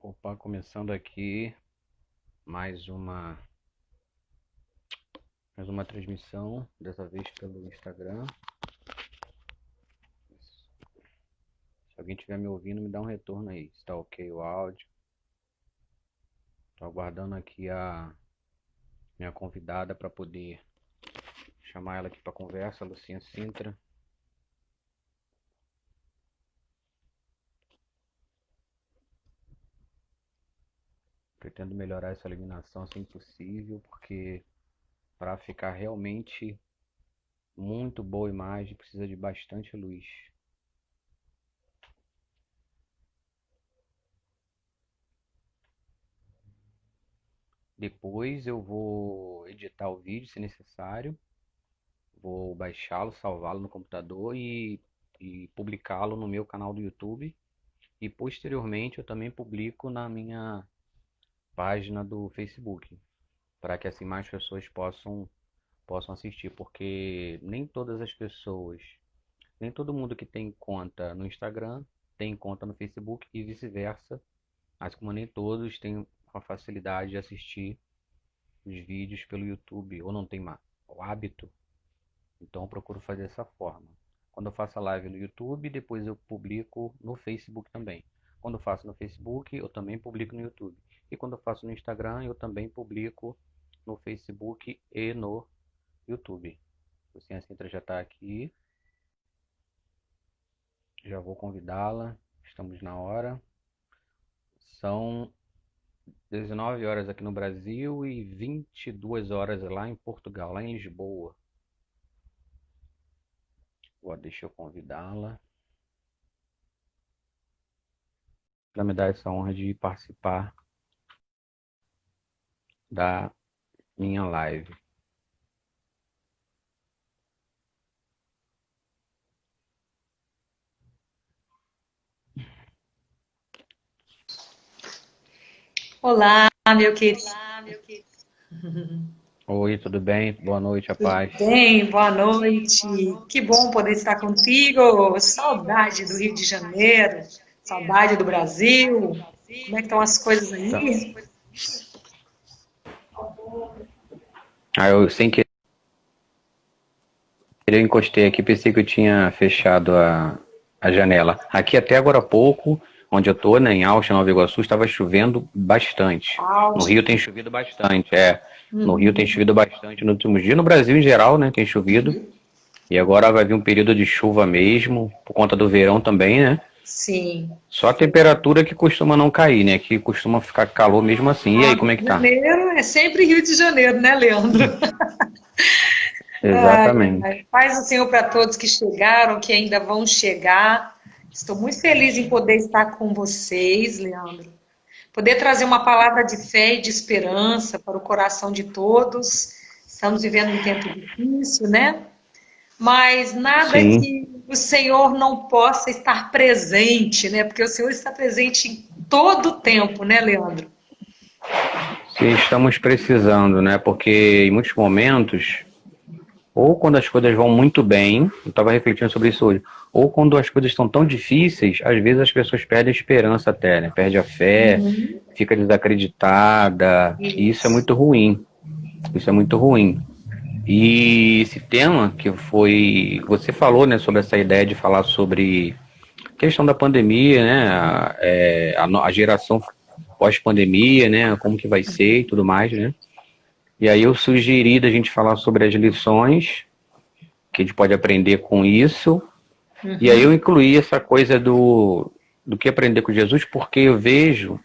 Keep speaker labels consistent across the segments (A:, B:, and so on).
A: Opa, começando aqui mais uma mais uma transmissão, dessa vez pelo Instagram. Se alguém estiver me ouvindo, me dá um retorno aí, se tá ok o áudio. Tô aguardando aqui a minha convidada para poder chamar ela aqui para conversa, a Lucinha Sintra. Pretendo melhorar essa iluminação assim que possível, porque para ficar realmente muito boa a imagem precisa de bastante luz. Depois eu vou editar o vídeo se necessário, vou baixá-lo, salvá-lo no computador e publicá-lo no meu canal do YouTube. E posteriormente eu também publico na minha página do Facebook, para que assim mais pessoas possam assistir, porque nem todas as pessoas, nem todo mundo que tem conta no Instagram tem conta no Facebook e vice-versa, mas como nem todos têm a facilidade de assistir os vídeos pelo YouTube ou não tem o hábito, então eu procuro fazer dessa forma. Quando eu faço a live no YouTube, depois eu publico no Facebook também. Quando eu faço no Facebook, eu também publico no YouTube. E quando eu faço no Instagram, eu também publico no Facebook e no YouTube. O Ciência Sintra já está aqui. Já vou convidá-la. Estamos na hora. São 19 horas aqui no Brasil e 22 horas lá em Portugal, lá em Lisboa. Deixa eu convidá-la para me dar essa honra de participar da minha live.
B: Olá, meu querido.
A: Oi, tudo bem? Boa noite, a
B: Tudo
A: paz.
B: bem? Boa noite. Que bom poder estar contigo. Saudade do Rio de Janeiro, saudade do Brasil. Como é que estão as coisas aí?
A: Eu sem querer eu encostei aqui, pensei que eu tinha fechado a janela. Aqui até agora há pouco, onde eu tô, né, em Auschwitz, Nova Iguaçu, estava chovendo bastante. No Rio tem chovido bastante, No Rio tem chovido bastante nos últimos dias. No Brasil, em geral, né, tem chovido. E agora vai vir um período de chuva mesmo, por conta do verão também, né?
B: Sim.
A: Só a temperatura que costuma não cair, né? Que costuma ficar calor mesmo assim. E aí, como é que tá?
B: Janeiro é sempre Rio de Janeiro, né, Leandro?
A: Exatamente.
B: Paz do Senhor para todos que chegaram, que ainda vão chegar. Estou muito feliz em poder estar com vocês, Leandro. Poder trazer uma palavra de fé e de esperança para o coração de todos. Estamos vivendo um tempo difícil, né? Mas nada
A: Sim,
B: que o Senhor não possa estar presente, né? Porque o Senhor está presente em todo o tempo, né, Leandro?
A: sim, estamos precisando, né? Porque em muitos momentos, ou quando as coisas vão muito bem, eu estava refletindo sobre isso hoje, ou quando as coisas estão tão difíceis, às vezes as pessoas perdem a esperança até, né? Perde a fé, fica desacreditada, e isso é
B: Isso.
A: muito ruim. Isso é muito ruim. E esse tema que foi, você falou, né, sobre essa ideia de falar sobre a questão da pandemia, né, a geração pós-pandemia, né, como que vai ser e tudo mais, né. E aí eu sugeri da gente falar sobre as lições que a gente pode aprender com isso. E aí eu incluí essa coisa do que aprender com Jesus, porque eu vejo,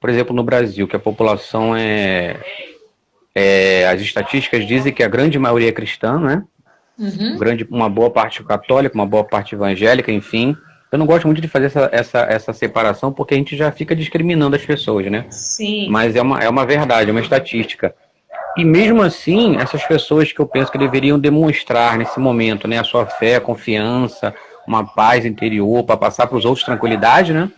A: por exemplo, no Brasil, que a população as estatísticas dizem que a grande maioria é cristã, né? Uma boa parte católica, uma boa parte evangélica, enfim. Eu não gosto muito de fazer essa separação porque a gente já fica discriminando as pessoas, né?
B: Sim.
A: Mas é uma verdade, é uma estatística. E mesmo assim, essas pessoas que eu penso que deveriam demonstrar nesse momento, né, a sua fé, a confiança, uma paz interior para passar para os outros tranquilidade, né?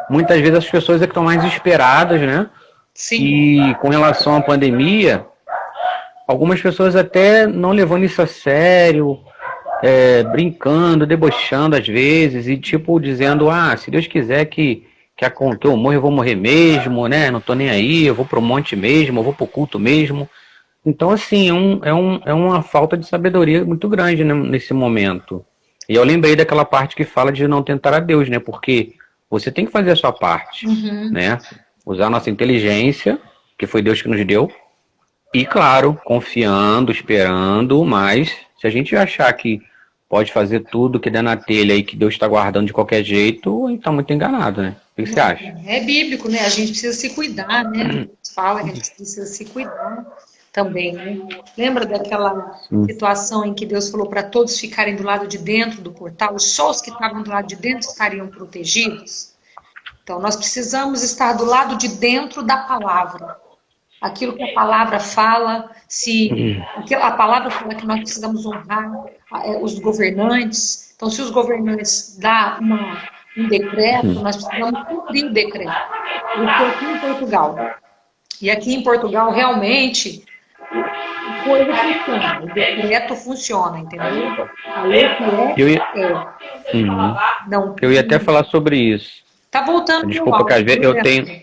A: Muitas vezes as pessoas é que estão mais desesperadas, né?
B: Sim.
A: E com relação à pandemia, algumas pessoas até não levando isso a sério, brincando, debochando às vezes, e tipo, dizendo, se Deus quiser que eu morra, eu vou morrer mesmo, né? Não tô nem aí, eu vou pro monte mesmo, eu vou pro culto mesmo. Então, assim, é uma falta de sabedoria muito grande, né, nesse momento. E eu lembrei daquela parte que fala de não tentar a Deus, né? Porque você tem que fazer a sua parte, né? Usar a nossa inteligência, que foi Deus que nos deu, e, claro, confiando, esperando, mas se a gente achar que pode fazer tudo que der na telha e que Deus está guardando de qualquer jeito, a gente está muito enganado, né? O que você acha?
B: É bíblico, né? A gente precisa se cuidar, né? Deus fala que a gente precisa se cuidar também, né? Lembra daquela situação em que Deus falou para todos ficarem do lado de dentro do portal, só os que estavam do lado de dentro estariam protegidos? Então, nós precisamos estar do lado de dentro da palavra. Aquilo que a palavra fala, se a palavra fala que nós precisamos honrar os governantes, então se os governantes dão um decreto, nós precisamos cumprir o decreto. Eu estou aqui em Portugal. E aqui em Portugal, realmente, a coisa funciona, o decreto funciona, entendeu? A lei que
A: Eu ia até falar sobre isso.
B: Tá voltando meu
A: Desculpa, que às vezes eu tenho...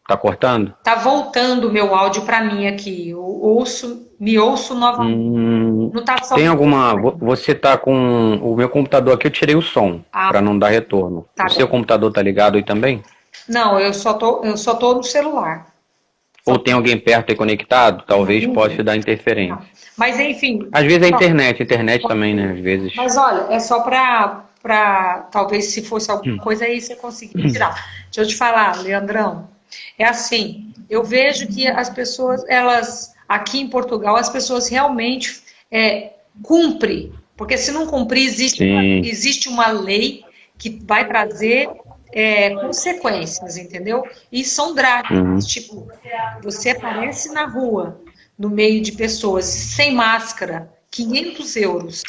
A: Tá cortando?
B: Tá voltando o meu áudio para mim aqui. Me ouço novamente. Não tá só...
A: Tem alguma... Você tá com... O meu computador aqui, eu tirei o som, para não dar retorno. O seu computador tá ligado aí também?
B: Não, eu só tô no celular.
A: Ou tem alguém perto aí conectado? Talvez possa dar interferência.
B: Mas enfim...
A: Às vezes é internet também, né? Às vezes...
B: Mas olha, é só para talvez se fosse alguma coisa aí você conseguir tirar. Deixa eu te falar, Leandrão. É assim, eu vejo que as pessoas, aqui em Portugal, as pessoas realmente cumprem, porque se não cumprir, existe uma lei que vai trazer consequências, entendeu? E são drásticas, tipo, você aparece na rua, no meio de pessoas, sem máscara, 500 euros.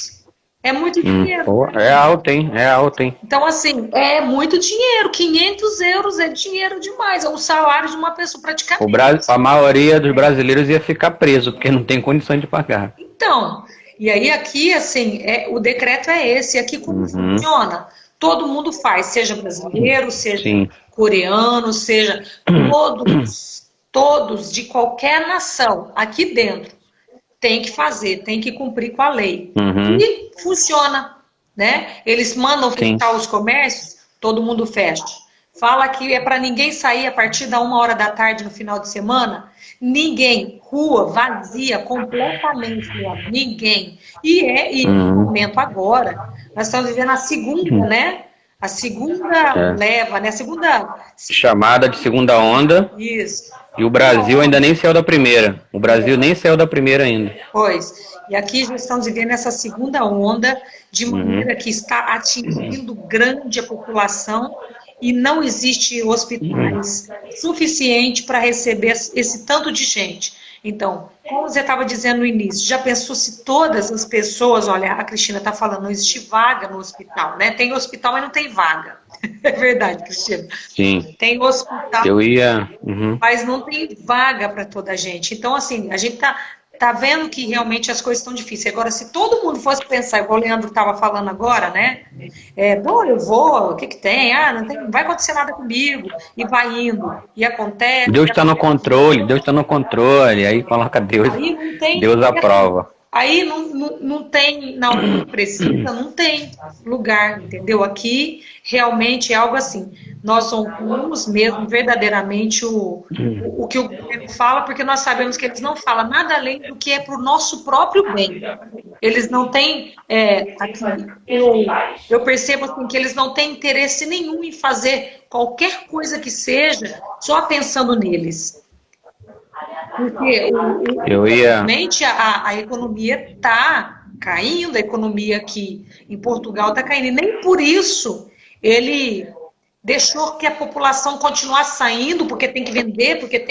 B: É muito dinheiro.
A: É alto, hein?
B: Então, assim, é muito dinheiro. 500 euros é dinheiro demais. É um salário de uma pessoa praticamente.
A: A maioria dos brasileiros ia ficar preso, porque não tem condição de pagar.
B: Então, e aí aqui, assim, o decreto é esse. E aqui como funciona? Todo mundo faz, seja brasileiro, seja coreano, seja todos de qualquer nação, aqui dentro. Tem que fazer, tem que cumprir com a lei. E funciona, né? Eles mandam fechar os comércios, todo mundo fecha. Fala que é para ninguém sair a partir da 1h da tarde no final de semana. Ninguém. Rua vazia completamente, ninguém. E no momento agora, nós estamos vivendo a segunda, né? A segunda leva, né? A segunda...
A: Chamada de segunda onda.
B: Isso.
A: E o Brasil ainda nem saiu da primeira. O Brasil nem saiu da primeira ainda.
B: Pois. E aqui já estamos vivendo essa segunda onda, de maneira que está atingindo grande a população e não existe hospitais suficiente para receber esse tanto de gente. Então, como você estava dizendo no início, já pensou se todas as pessoas, olha, a Cristina está falando, não existe vaga no hospital, né? Tem hospital, mas não tem vaga. É verdade, Cristina.
A: Sim.
B: Tem hospital,
A: Uhum.
B: mas não tem vaga para toda a gente. Então, assim, a gente tá vendo que realmente as coisas estão difíceis. Agora, se todo mundo fosse pensar, igual o Leandro estava falando agora, né? Bom, eu vou, o que tem? Não vai acontecer nada comigo. E vai indo. E acontece.
A: Deus está no controle. Aí coloca Deus.
B: Aí não tem,
A: Deus aprova.
B: Aí não tem, na hora que precisa, não tem lugar, entendeu? Aqui realmente é algo assim. Nós honramos mesmo verdadeiramente o que o governo fala, porque nós sabemos que eles não falam nada além do que é para o nosso próprio bem. Eles não têm, aqui, eu percebo assim, que eles não têm interesse nenhum em fazer qualquer coisa que seja só pensando neles. Porque realmente a economia está caindo, a economia aqui em Portugal está caindo, e nem por isso ele deixou que a população continuasse saindo, porque tem que vender, porque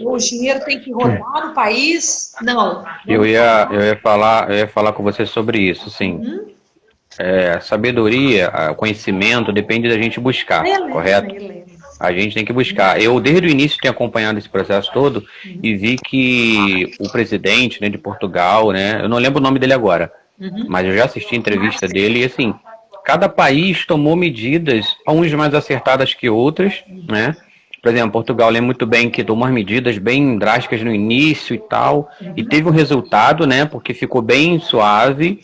B: o dinheiro tem que rodar no país. Não.
A: Eu ia falar com você sobre isso, sim. Sabedoria, conhecimento, depende da gente buscar, correto? A gente tem que buscar. Eu, desde o início, tenho acompanhado esse processo todo e vi que o presidente, né, de Portugal, né, eu não lembro o nome dele agora, mas eu já assisti a entrevista dele e, assim, cada país tomou medidas, uns mais acertadas que outras, né? Por exemplo, Portugal, eu lembro muito bem que tomou as medidas bem drásticas no início e tal, e teve um resultado, né? Porque ficou bem suave.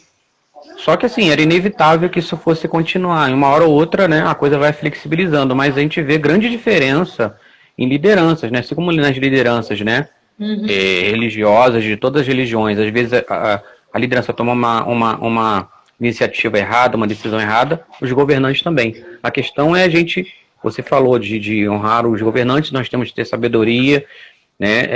A: Só que, assim, era inevitável que isso fosse continuar. Em uma hora ou outra, né, a coisa vai flexibilizando, mas a gente vê grande diferença em lideranças, né? Assim como nas lideranças, né? Religiosas, de todas as religiões. Às vezes a liderança toma uma iniciativa errada, uma decisão errada, os governantes também. A questão é a gente, você falou de honrar os governantes, nós temos que ter sabedoria, né?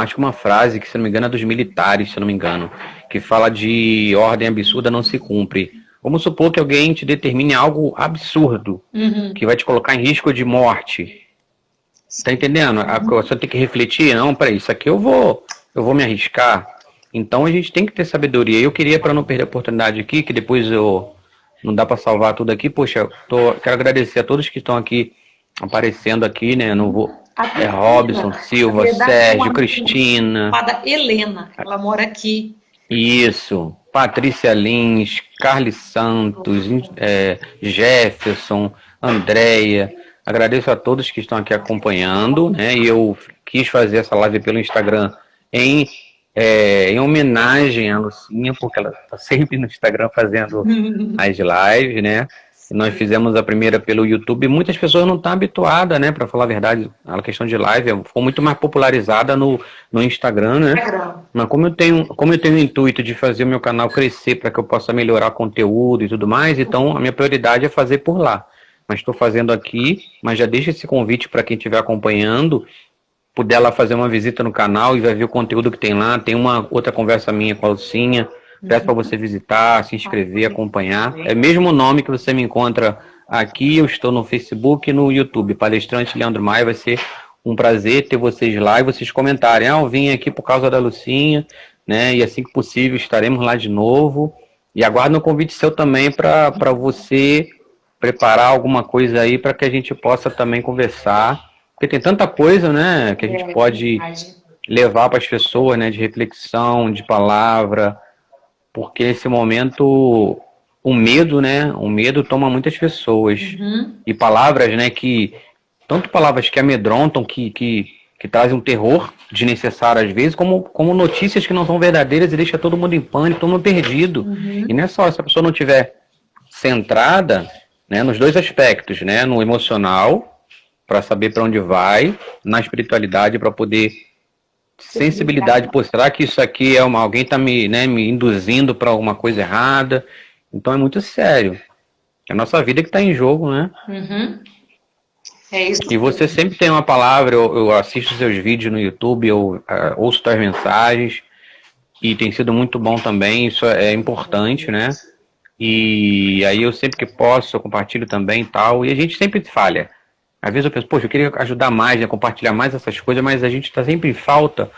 A: Acho que uma frase que, se não me engano, é dos militares, se não me engano, que fala de ordem absurda não se cumpre. Vamos supor que alguém te determine algo absurdo, que vai te colocar em risco de morte. Tá entendendo? Você tem que refletir, não, peraí, isso aqui eu vou me arriscar. Então a gente tem que ter sabedoria. Eu queria, para não perder a oportunidade aqui, que depois não dá para salvar tudo aqui, poxa, quero agradecer a todos que estão aqui aparecendo aqui, né? Não vou. Robson, Silva, Sérgio, Cristina.
B: Helena, ela mora aqui.
A: Isso. Patrícia Lins, Carlos Santos, Jefferson, Andréia. Agradeço a todos que estão aqui acompanhando, né? E eu quis fazer essa live pelo Instagram em homenagem à Lucinha, porque ela está sempre no Instagram fazendo as lives, né? Nós fizemos a primeira pelo YouTube. Muitas pessoas não estão habituadas, né? Para falar a verdade, a questão de live ficou muito mais popularizada no Instagram, né? Mas como eu tenho o intuito de fazer o meu canal crescer para que eu possa melhorar conteúdo e tudo mais, então a minha prioridade é fazer por lá. Mas estou fazendo aqui, mas já deixo esse convite para quem estiver acompanhando, puder lá fazer uma visita no canal e vai ver o conteúdo que tem lá. Tem uma outra conversa minha com a Lucinha. Peço para você visitar, se inscrever, acompanhar. É o mesmo nome que você me encontra aqui. Eu estou no Facebook e no YouTube. Palestrante Leandro Maia. Vai ser um prazer ter vocês lá e vocês comentarem. Eu vim aqui por causa da Lucinha, né? E assim que possível estaremos lá de novo. E aguardo um convite seu também para você preparar alguma coisa aí para que a gente possa também conversar. Porque tem tanta coisa, né? Que a gente pode levar para as pessoas, né? De reflexão, de palavra. Porque nesse momento o medo, né? O medo toma muitas pessoas. E palavras, né? Tanto palavras que amedrontam, que trazem um terror desnecessário às vezes, como notícias que não são verdadeiras e deixa todo mundo em pânico, todo mundo perdido. E não é só, se a pessoa não tiver centrada, né, nos dois aspectos, né? No emocional, para saber para onde vai, na espiritualidade, para poder sensibilidade, pô, será que isso aqui alguém está me induzindo para alguma coisa errada? Então é muito sério. É a nossa vida que está em jogo, né?
B: É isso.
A: E você sempre tem uma palavra, eu assisto seus vídeos no YouTube, eu ouço suas mensagens, e tem sido muito bom também, isso é importante, né? E aí eu sempre que posso, eu compartilho também e tal, e a gente sempre falha. Às vezes eu penso, poxa, eu queria ajudar mais, né, compartilhar mais essas coisas, mas a gente está sempre em falta,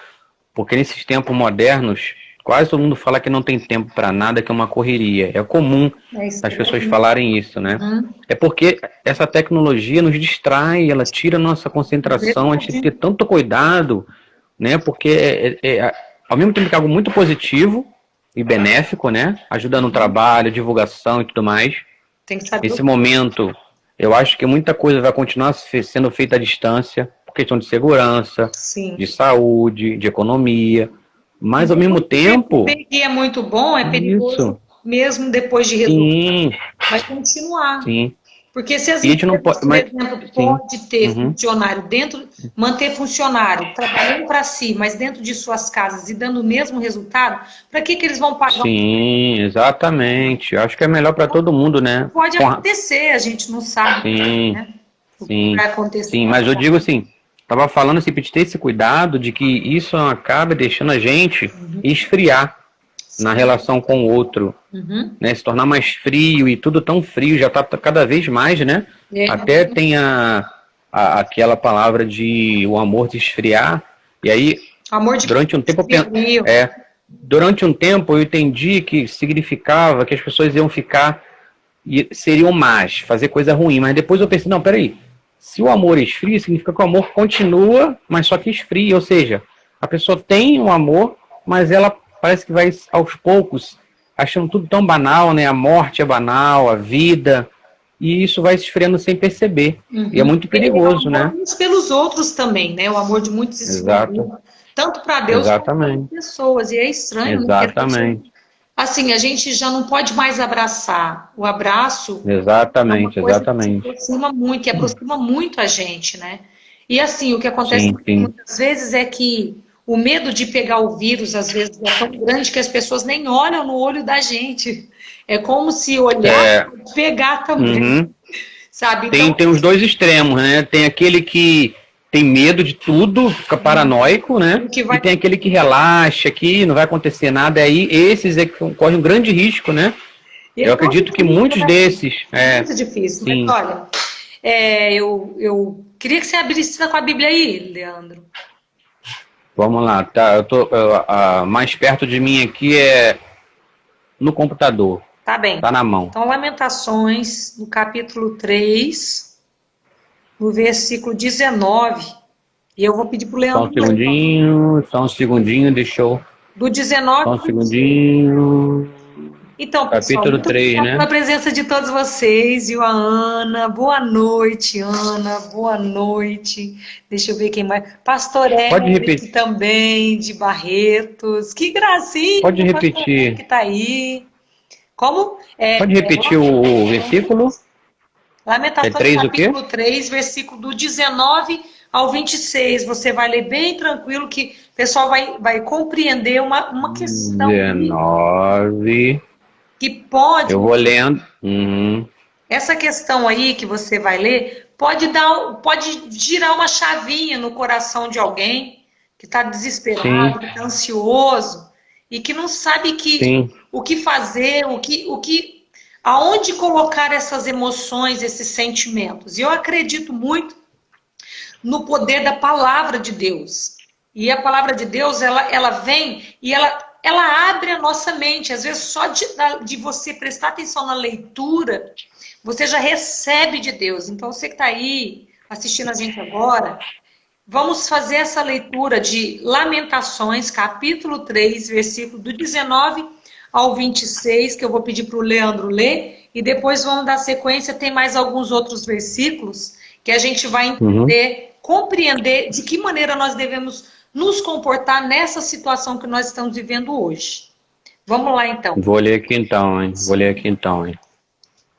A: porque nesses tempos modernos, quase todo mundo fala que não tem tempo para nada, que é uma correria. É comum as pessoas falarem isso, né? É porque essa tecnologia nos distrai, ela tira a nossa concentração, a gente tem que ter tanto cuidado, né? Porque ao mesmo tempo que é algo muito positivo e benéfico, né? Ajuda no trabalho, divulgação e tudo mais.
B: Tem que saber.
A: Nesse momento, eu acho que muita coisa vai continuar sendo feita à distância, por questão de segurança, de saúde, de economia. Mas, ao mesmo tempo...
B: que é muito bom, é perigoso, mesmo depois de resolver. Vai continuar.
A: Sim.
B: Porque se as empresas, por exemplo, pode ter funcionário manter funcionário trabalhando para si, mas dentro de suas casas e dando o mesmo resultado, para que eles vão pagar?
A: Sim, exatamente. Acho que é melhor para todo mundo, né?
B: Pode acontecer, a gente não sabe.
A: Sim,
B: né? O que vai acontecer.
A: Sim, mas eu digo assim, estava falando assim, para ter esse cuidado de que isso acaba deixando a gente esfriar na relação com o outro, né? Se tornar mais frio, e tudo tão frio, já está cada vez mais, né? Até tem aquela palavra de o amor se esfriar, e aí durante um tempo durante um tempo eu entendi que significava que as pessoas iam ficar e seriam más, fazer coisa ruim, mas depois eu pensei, não, peraí, se o amor esfria, significa que o amor continua, mas só que esfria, ou seja, a pessoa tem um amor, mas ela parece que vai aos poucos achando tudo tão banal, né? A morte é banal, a vida, e isso vai se esfriando sem perceber. E é muito
B: É o
A: perigoso, né?
B: amor uns pelos outros também, né? O amor de muitos
A: Exato,
B: esfriou, tanto para Deus quanto para as
A: exatamente,
B: pessoas. E é estranho, né? Que a gente,
A: exatamente,
B: assim, a gente já não pode mais abraçar. O abraço é uma
A: exatamente,
B: coisa que se
A: exatamente.
B: aproxima muito, que aproxima muito a gente, né? E assim, o que acontece
A: Sim, sim.
B: muitas vezes é que o medo de pegar o vírus, às vezes, é tão grande que as pessoas nem olham no olho da gente. É como se olhar
A: É,
B: e pegar também,
A: uhum.
B: sabe?
A: Tem,
B: Então,
A: tem os dois extremos, né? Tem aquele que tem medo de tudo, fica paranoico,
B: o
A: né?
B: que
A: E
B: vai
A: tem aquele que relaxa, que não vai acontecer nada. Aí esses é que correm um grande risco, né?
B: E
A: Eu
B: é tão
A: acredito que
B: difícil,
A: muitos
B: né?
A: desses,
B: Muito difícil. Mas
A: sim.
B: olha, eu queria que você abrisse com a Bíblia aí, Leandro.
A: Vamos lá, tá? Mais perto de mim aqui é no computador,
B: Tá bem.
A: tá na mão.
B: Então, Lamentações, no capítulo 3, no versículo 19. E eu vou pedir para o Leandro ler.
A: Só um segundinho, deixa eu.
B: Do
A: Só
B: 19
A: um
B: ao 26.
A: segundinho.
B: Então, pessoal,
A: Capítulo
B: muito
A: 3,
B: obrigada pela
A: né?
B: presença de todos vocês, viu? A Ana, boa noite, Ana, boa noite. Deixa eu ver quem mais. Pastor
A: Pode
B: Eric
A: repetir,
B: também, de Barretos. Que gracinha,
A: pode
B: Pastor Eric
A: repetir,
B: tá aí. Como?
A: pode repetir o versículo? É
B: Lamentações,
A: 3 o quê?
B: capítulo 3, versículo do 19 ao 26. Você vai ler bem tranquilo, que o pessoal vai compreender uma questão aí
A: 19.
B: que pode.
A: Eu vou lendo. Uhum.
B: Essa questão aí que você vai ler pode girar uma chavinha no coração de alguém que está
A: Sim,
B: desesperado, que está ansioso e que não sabe
A: sim.
B: o que fazer, aonde colocar essas emoções, esses sentimentos. E eu acredito muito no poder da palavra de Deus. E a palavra de Deus, ela vem e ela abre a nossa mente. Às vezes, só de você prestar atenção na leitura, você já recebe de Deus. Então, você que está aí assistindo a gente agora, vamos fazer essa leitura de Lamentações, capítulo 3, versículo do 19 ao 26, que eu vou pedir para o Leandro ler, e depois vamos dar sequência. Tem mais alguns outros versículos que a gente vai
A: Uhum.
B: entender, compreender de que maneira nós devemos nos comportar nessa situação que nós estamos vivendo hoje. Vamos lá, então.
A: Vou ler aqui então, hein? Vou ler aqui então, hein?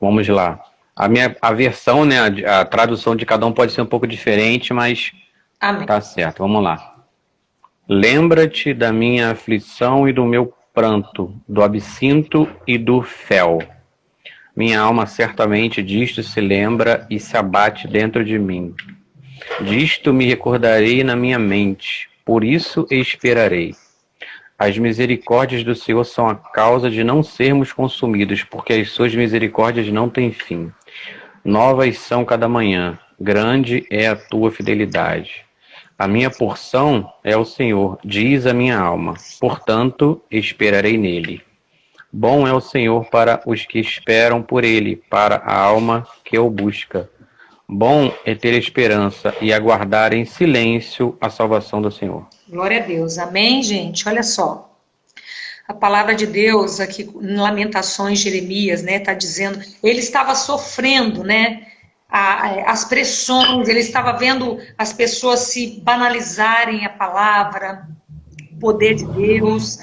A: Vamos lá. A versão, né? A tradução de cada um pode ser um pouco diferente, mas
B: Amém.
A: tá certo. Vamos lá. Lembra-te da minha aflição e do meu pranto, do absinto e do fel. Minha alma certamente disto se lembra e se abate dentro de mim. Disto me recordarei na minha mente, por isso esperarei. As misericórdias do Senhor são a causa de não sermos consumidos, porque as suas misericórdias não têm fim. Novas são cada manhã, grande é a tua fidelidade. A minha porção é o Senhor, diz a minha alma, portanto esperarei nele. Bom é o Senhor para os que esperam por ele, para a alma que o busca. Bom é ter esperança e aguardar em silêncio a salvação do Senhor.
B: Glória a Deus. Amém, gente? Olha só. A palavra de Deus aqui em Lamentações, Jeremias, né, está dizendo, ele estava sofrendo, né, as pressões, ele estava vendo as pessoas se banalizarem a palavra, o poder de Deus,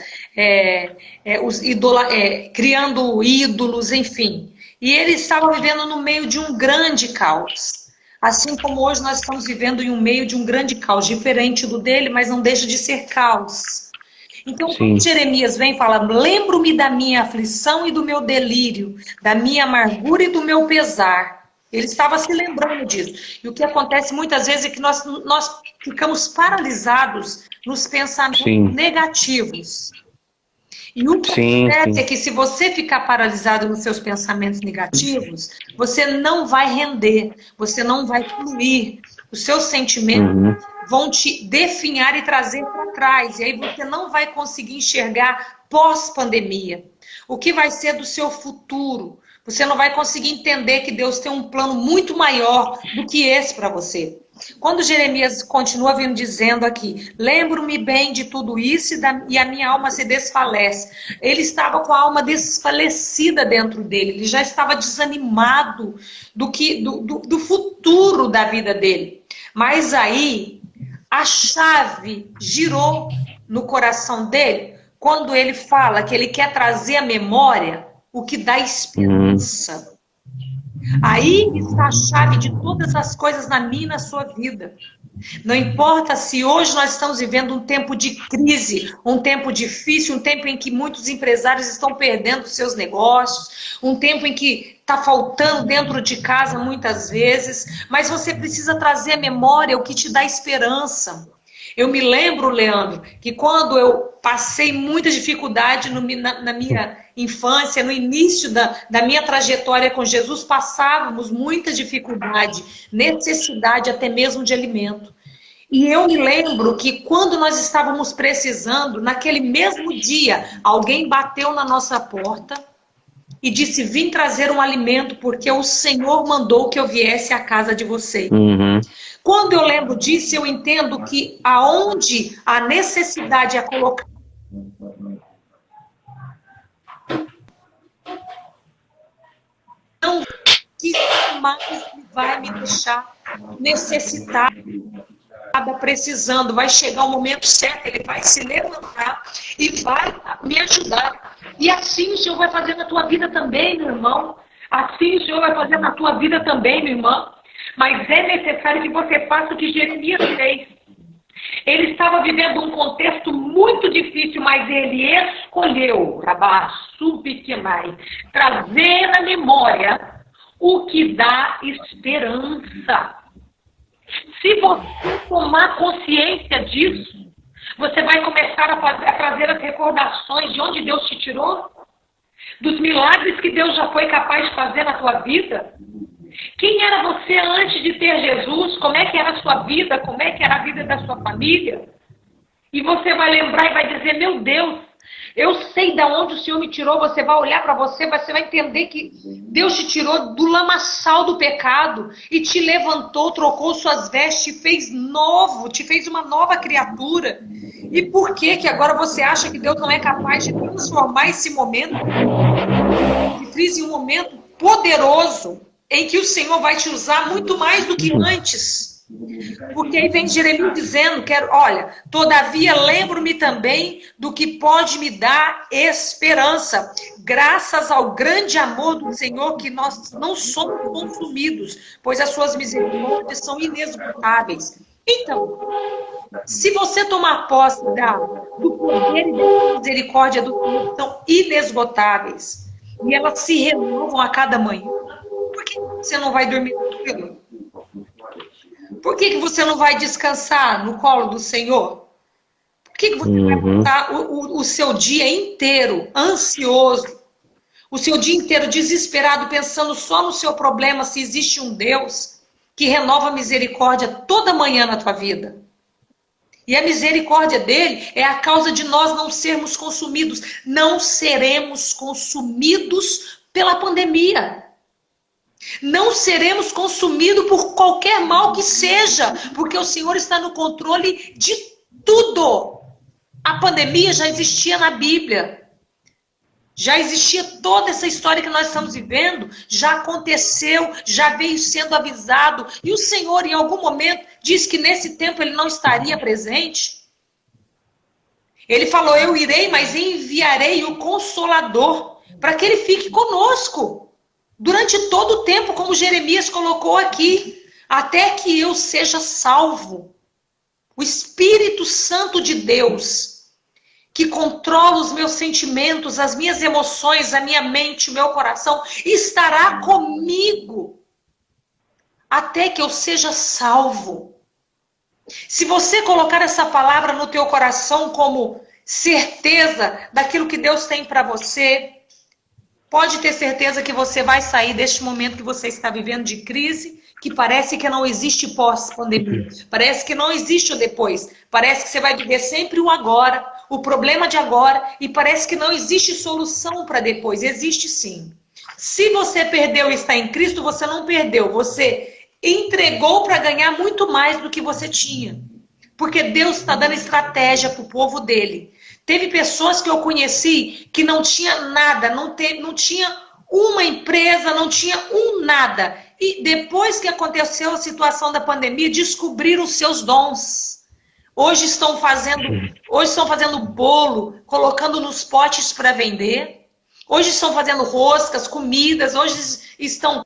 B: criando ídolos, enfim. E ele estava vivendo no meio de um grande caos. Assim como hoje nós estamos vivendo em um meio de um grande caos, diferente do dele, mas não deixa de ser caos. Então, quando
A: Sim,
B: Jeremias vem e fala, lembro-me da minha aflição e do meu delírio, da minha amargura e do meu pesar. Ele estava se lembrando disso. E o que acontece muitas vezes é que nós ficamos paralisados nos pensamentos
A: sim,
B: negativos. E o que
A: sim,
B: acontece é
A: sim.
B: que se você ficar paralisado nos seus pensamentos negativos, você não vai render, você não vai fluir. Os seus sentimentos
A: Uhum.
B: vão te definhar e trazer para trás. E aí você não vai conseguir enxergar pós-pandemia. O que vai ser do seu futuro? Você não vai conseguir entender que Deus tem um plano muito maior do que esse para você. Quando Jeremias continua vindo dizendo aqui, lembro-me bem de tudo isso e a minha alma se desfalece. Ele estava com a alma desfalecida dentro dele, ele já estava desanimado do futuro da vida dele. Mas aí, a chave girou no coração dele, quando ele fala que ele quer trazer à memória o que dá esperança. Aí está a chave de todas as coisas na minha e na sua vida. Não importa se hoje nós estamos vivendo um tempo de crise, um tempo difícil, um tempo em que muitos empresários estão perdendo seus negócios, um tempo em que está faltando dentro de casa muitas vezes, mas você precisa trazer à memória o que te dá esperança. Eu me lembro, Leandro, que quando eu passei muita dificuldade na minha infância, no início da minha trajetória com Jesus, passávamos muita dificuldade, necessidade até mesmo de alimento. E eu me lembro que quando nós estávamos precisando, naquele mesmo dia, alguém bateu na nossa porta e disse, vim trazer um alimento porque o Senhor mandou que eu viesse à casa de vocês. Quando eu lembro disso, eu entendo que aonde a necessidade é colocar não mais vai me deixar necessitada, precisando. Vai chegar o momento certo, ele vai se levantar e vai me ajudar. E assim o Senhor vai fazer na tua vida também, meu irmão. Assim o Senhor vai fazer na tua vida também, minha irmã. Mas é necessário que você faça o que Jeremias fez. Ele estava vivendo um contexto muito difícil, mas ele escolheu, trazer na memória o que dá esperança. Se você tomar consciência disso, você vai começar a trazer as recordações de onde Deus te tirou, dos milagres que Deus já foi capaz de fazer na tua vida. Quem era você antes de ter Jesus? Como é que era a sua vida? Como é que era a vida da sua família? E você vai lembrar e vai dizer, meu Deus, eu sei de onde o Senhor me tirou. Você vai olhar para você vai entender que Deus te tirou do lamaçal do pecado e te levantou, trocou suas vestes, te fez novo, te fez uma nova criatura. E por que agora você acha que Deus não é capaz de transformar esse momento de crise em um momento poderoso, em que o Senhor vai te usar muito mais do que antes? Porque aí vem Jeremias dizendo, olha, todavia lembro-me também do que pode me dar esperança, graças ao grande amor do Senhor, que nós não somos consumidos, pois as suas misericórdias são inesgotáveis. Então, se você tomar posse do poder e da misericórdia do Senhor, que são inesgotáveis, e elas se renovam a cada manhã, por que você não vai dormir tranquilo? Por que você não vai descansar no colo do Senhor? Por que você vai passar o seu dia inteiro ansioso, o seu dia inteiro desesperado, pensando só no seu problema, se existe um Deus que renova a misericórdia toda manhã na tua vida? E a misericórdia dele é a causa de nós não sermos consumidos. Não seremos consumidos pela pandemia. Não seremos consumidos por qualquer mal que seja, porque o Senhor está no controle de tudo. A pandemia já existia na Bíblia. Já existia toda essa história que nós estamos vivendo, já aconteceu, já veio sendo avisado. E o Senhor, em algum momento, disse que nesse tempo ele não estaria presente. Ele falou, eu irei, mas enviarei o Consolador, para que ele fique conosco. Durante todo o tempo, como Jeremias colocou aqui, até que eu seja salvo. O Espírito Santo de Deus, que controla os meus sentimentos, as minhas emoções, a minha mente, o meu coração, estará comigo até que eu seja salvo. Se você colocar essa palavra no teu coração como certeza daquilo que Deus tem para você, pode ter certeza que você vai sair deste momento que você está vivendo de crise, que parece que não existe pós-pandemia. Parece que não existe o depois. Parece que você vai viver sempre o agora, o problema de agora, e parece que não existe solução para depois. Existe sim. Se você perdeu e está em Cristo, você não perdeu. Você entregou para ganhar muito mais do que você tinha. Porque Deus está dando estratégia para o povo dele. Teve pessoas que eu conheci que não tinha nada, não tinha uma empresa, não tinha um nada. E depois que aconteceu a situação da pandemia, descobriram os seus dons. Hoje estão fazendo bolo, colocando nos potes para vender. Hoje estão fazendo roscas, comidas. Hoje estão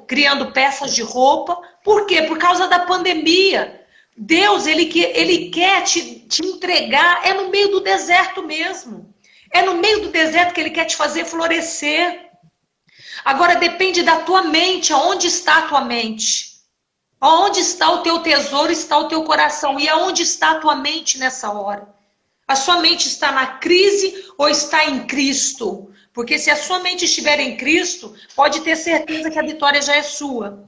B: criando peças de roupa. Por quê? Por causa da pandemia. Deus, ele quer te entregar, é no meio do deserto mesmo. É no meio do deserto que ele quer te fazer florescer. Agora depende da tua mente, aonde está a tua mente? Aonde está o teu tesouro, está o teu coração. E aonde está a tua mente nessa hora? A sua mente está na crise ou está em Cristo? Porque se a sua mente estiver em Cristo, pode ter certeza que a vitória já é sua.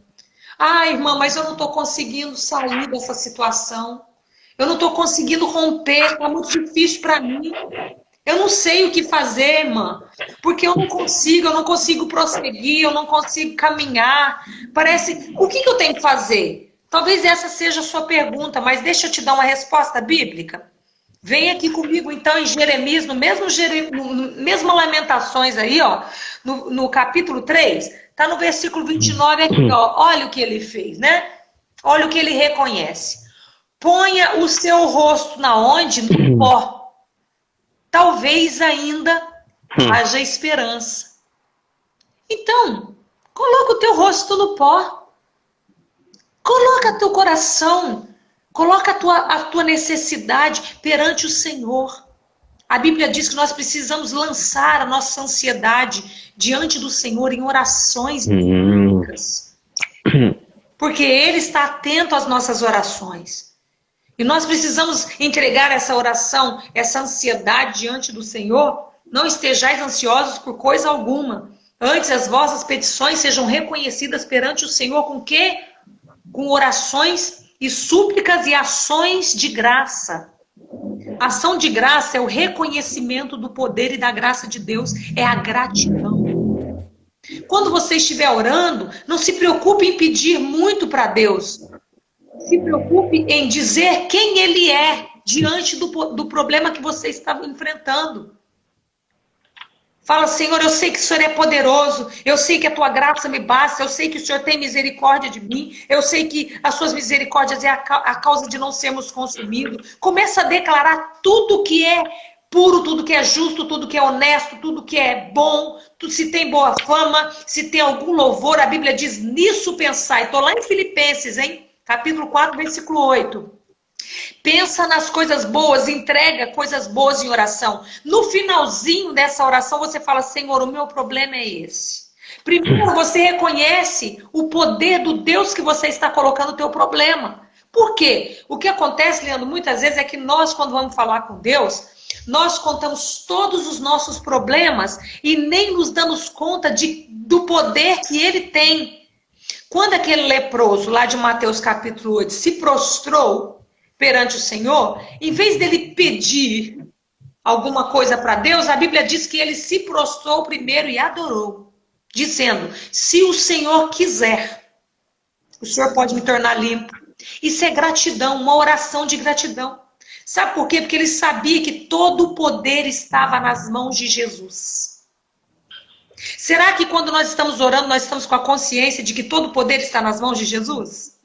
B: Ah, irmã, mas eu não estou conseguindo sair dessa situação. Eu não estou conseguindo romper, está muito difícil para mim. Eu não sei o que fazer, irmã. Porque eu não consigo prosseguir, eu não consigo caminhar. Parece, o que eu tenho que fazer? Talvez essa seja a sua pergunta, mas deixa eu te dar uma resposta bíblica. Vem aqui comigo, então, em Jeremias, no mesmo Lamentações aí, ó, no capítulo 3, tá no versículo 29 aqui, ó. Olha o que ele fez, né? Olha o que ele reconhece. Ponha o seu rosto na onde? No pó. Talvez ainda haja esperança. Então, coloca o teu rosto no pó. Coloca teu coração. Coloca a tua necessidade perante o Senhor. A Bíblia diz que nós precisamos lançar a nossa ansiedade diante do Senhor em orações bíblicas. Porque Ele está atento às nossas orações. E nós precisamos entregar essa oração, essa ansiedade diante do Senhor. Não estejais ansiosos por coisa alguma. Antes as vossas petições sejam reconhecidas perante o Senhor com quê? Com orações e súplicas e ações de graça. Ação de graça é o reconhecimento do poder e da graça de Deus. É a gratidão. Quando você estiver orando, não se preocupe em pedir muito para Deus. Se preocupe em dizer quem Ele é diante do problema que você está enfrentando. Fala, Senhor, eu sei que o Senhor é poderoso, eu sei que a tua graça me basta, eu sei que o Senhor tem misericórdia de mim, eu sei que as suas misericórdias é a causa de não sermos consumidos. Começa a declarar tudo que é puro, tudo que é justo, tudo que é honesto, tudo que é bom, se tem boa fama, se tem algum louvor, a Bíblia diz, nisso pensai. Estou lá em Filipenses, hein? Capítulo 4, versículo 8. Pensa nas coisas boas, entrega coisas boas em oração. No finalzinho dessa oração você fala, Senhor, o meu problema é esse. Primeiro você reconhece o poder do Deus que você está colocando no teu problema. Por quê? O que acontece, Leandro, muitas vezes é que nós, quando vamos falar com Deus, nós contamos todos os nossos problemas e nem nos damos conta do poder que Ele tem. Quando aquele leproso lá de Mateus capítulo 8 se prostrou perante o Senhor, em vez dele pedir alguma coisa para Deus, a Bíblia diz que ele se prostrou primeiro e adorou, dizendo, se o Senhor quiser, o Senhor pode me tornar limpo. Isso é gratidão, uma oração de gratidão. Sabe por quê? Porque ele sabia que todo o poder estava nas mãos de Jesus. Será que quando nós estamos orando, nós estamos com a consciência de que todo o poder está nas mãos de Jesus?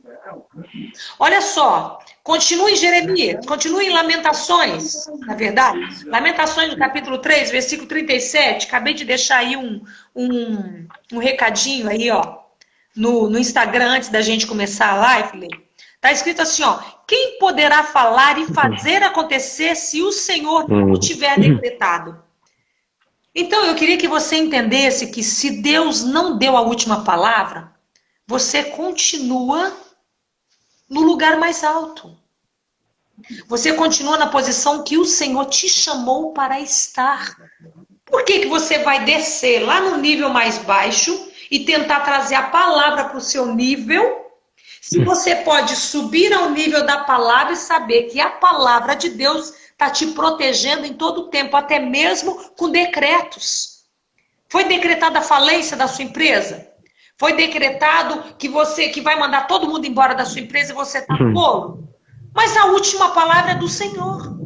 B: Olha só, continue em Jeremias, continue em Lamentações, na verdade. Lamentações no capítulo 3, versículo 37. Acabei de deixar aí um recadinho aí, ó, no Instagram, antes da gente começar a live. Tá escrito assim, ó, quem poderá falar e fazer acontecer se o Senhor não o tiver decretado? Então, eu queria que você entendesse que se Deus não deu a última palavra, você continua no lugar mais alto. Você continua na posição que o Senhor te chamou para estar. Por que você vai descer lá no nível mais baixo e tentar trazer a palavra para o seu nível, se você pode subir ao nível da palavra e saber que a palavra de Deus está te protegendo em todo o tempo, até mesmo com decretos. Foi decretada a falência da sua empresa? Foi decretado que vai mandar todo mundo embora da sua empresa e você está no bolo. Mas a última palavra é do Senhor.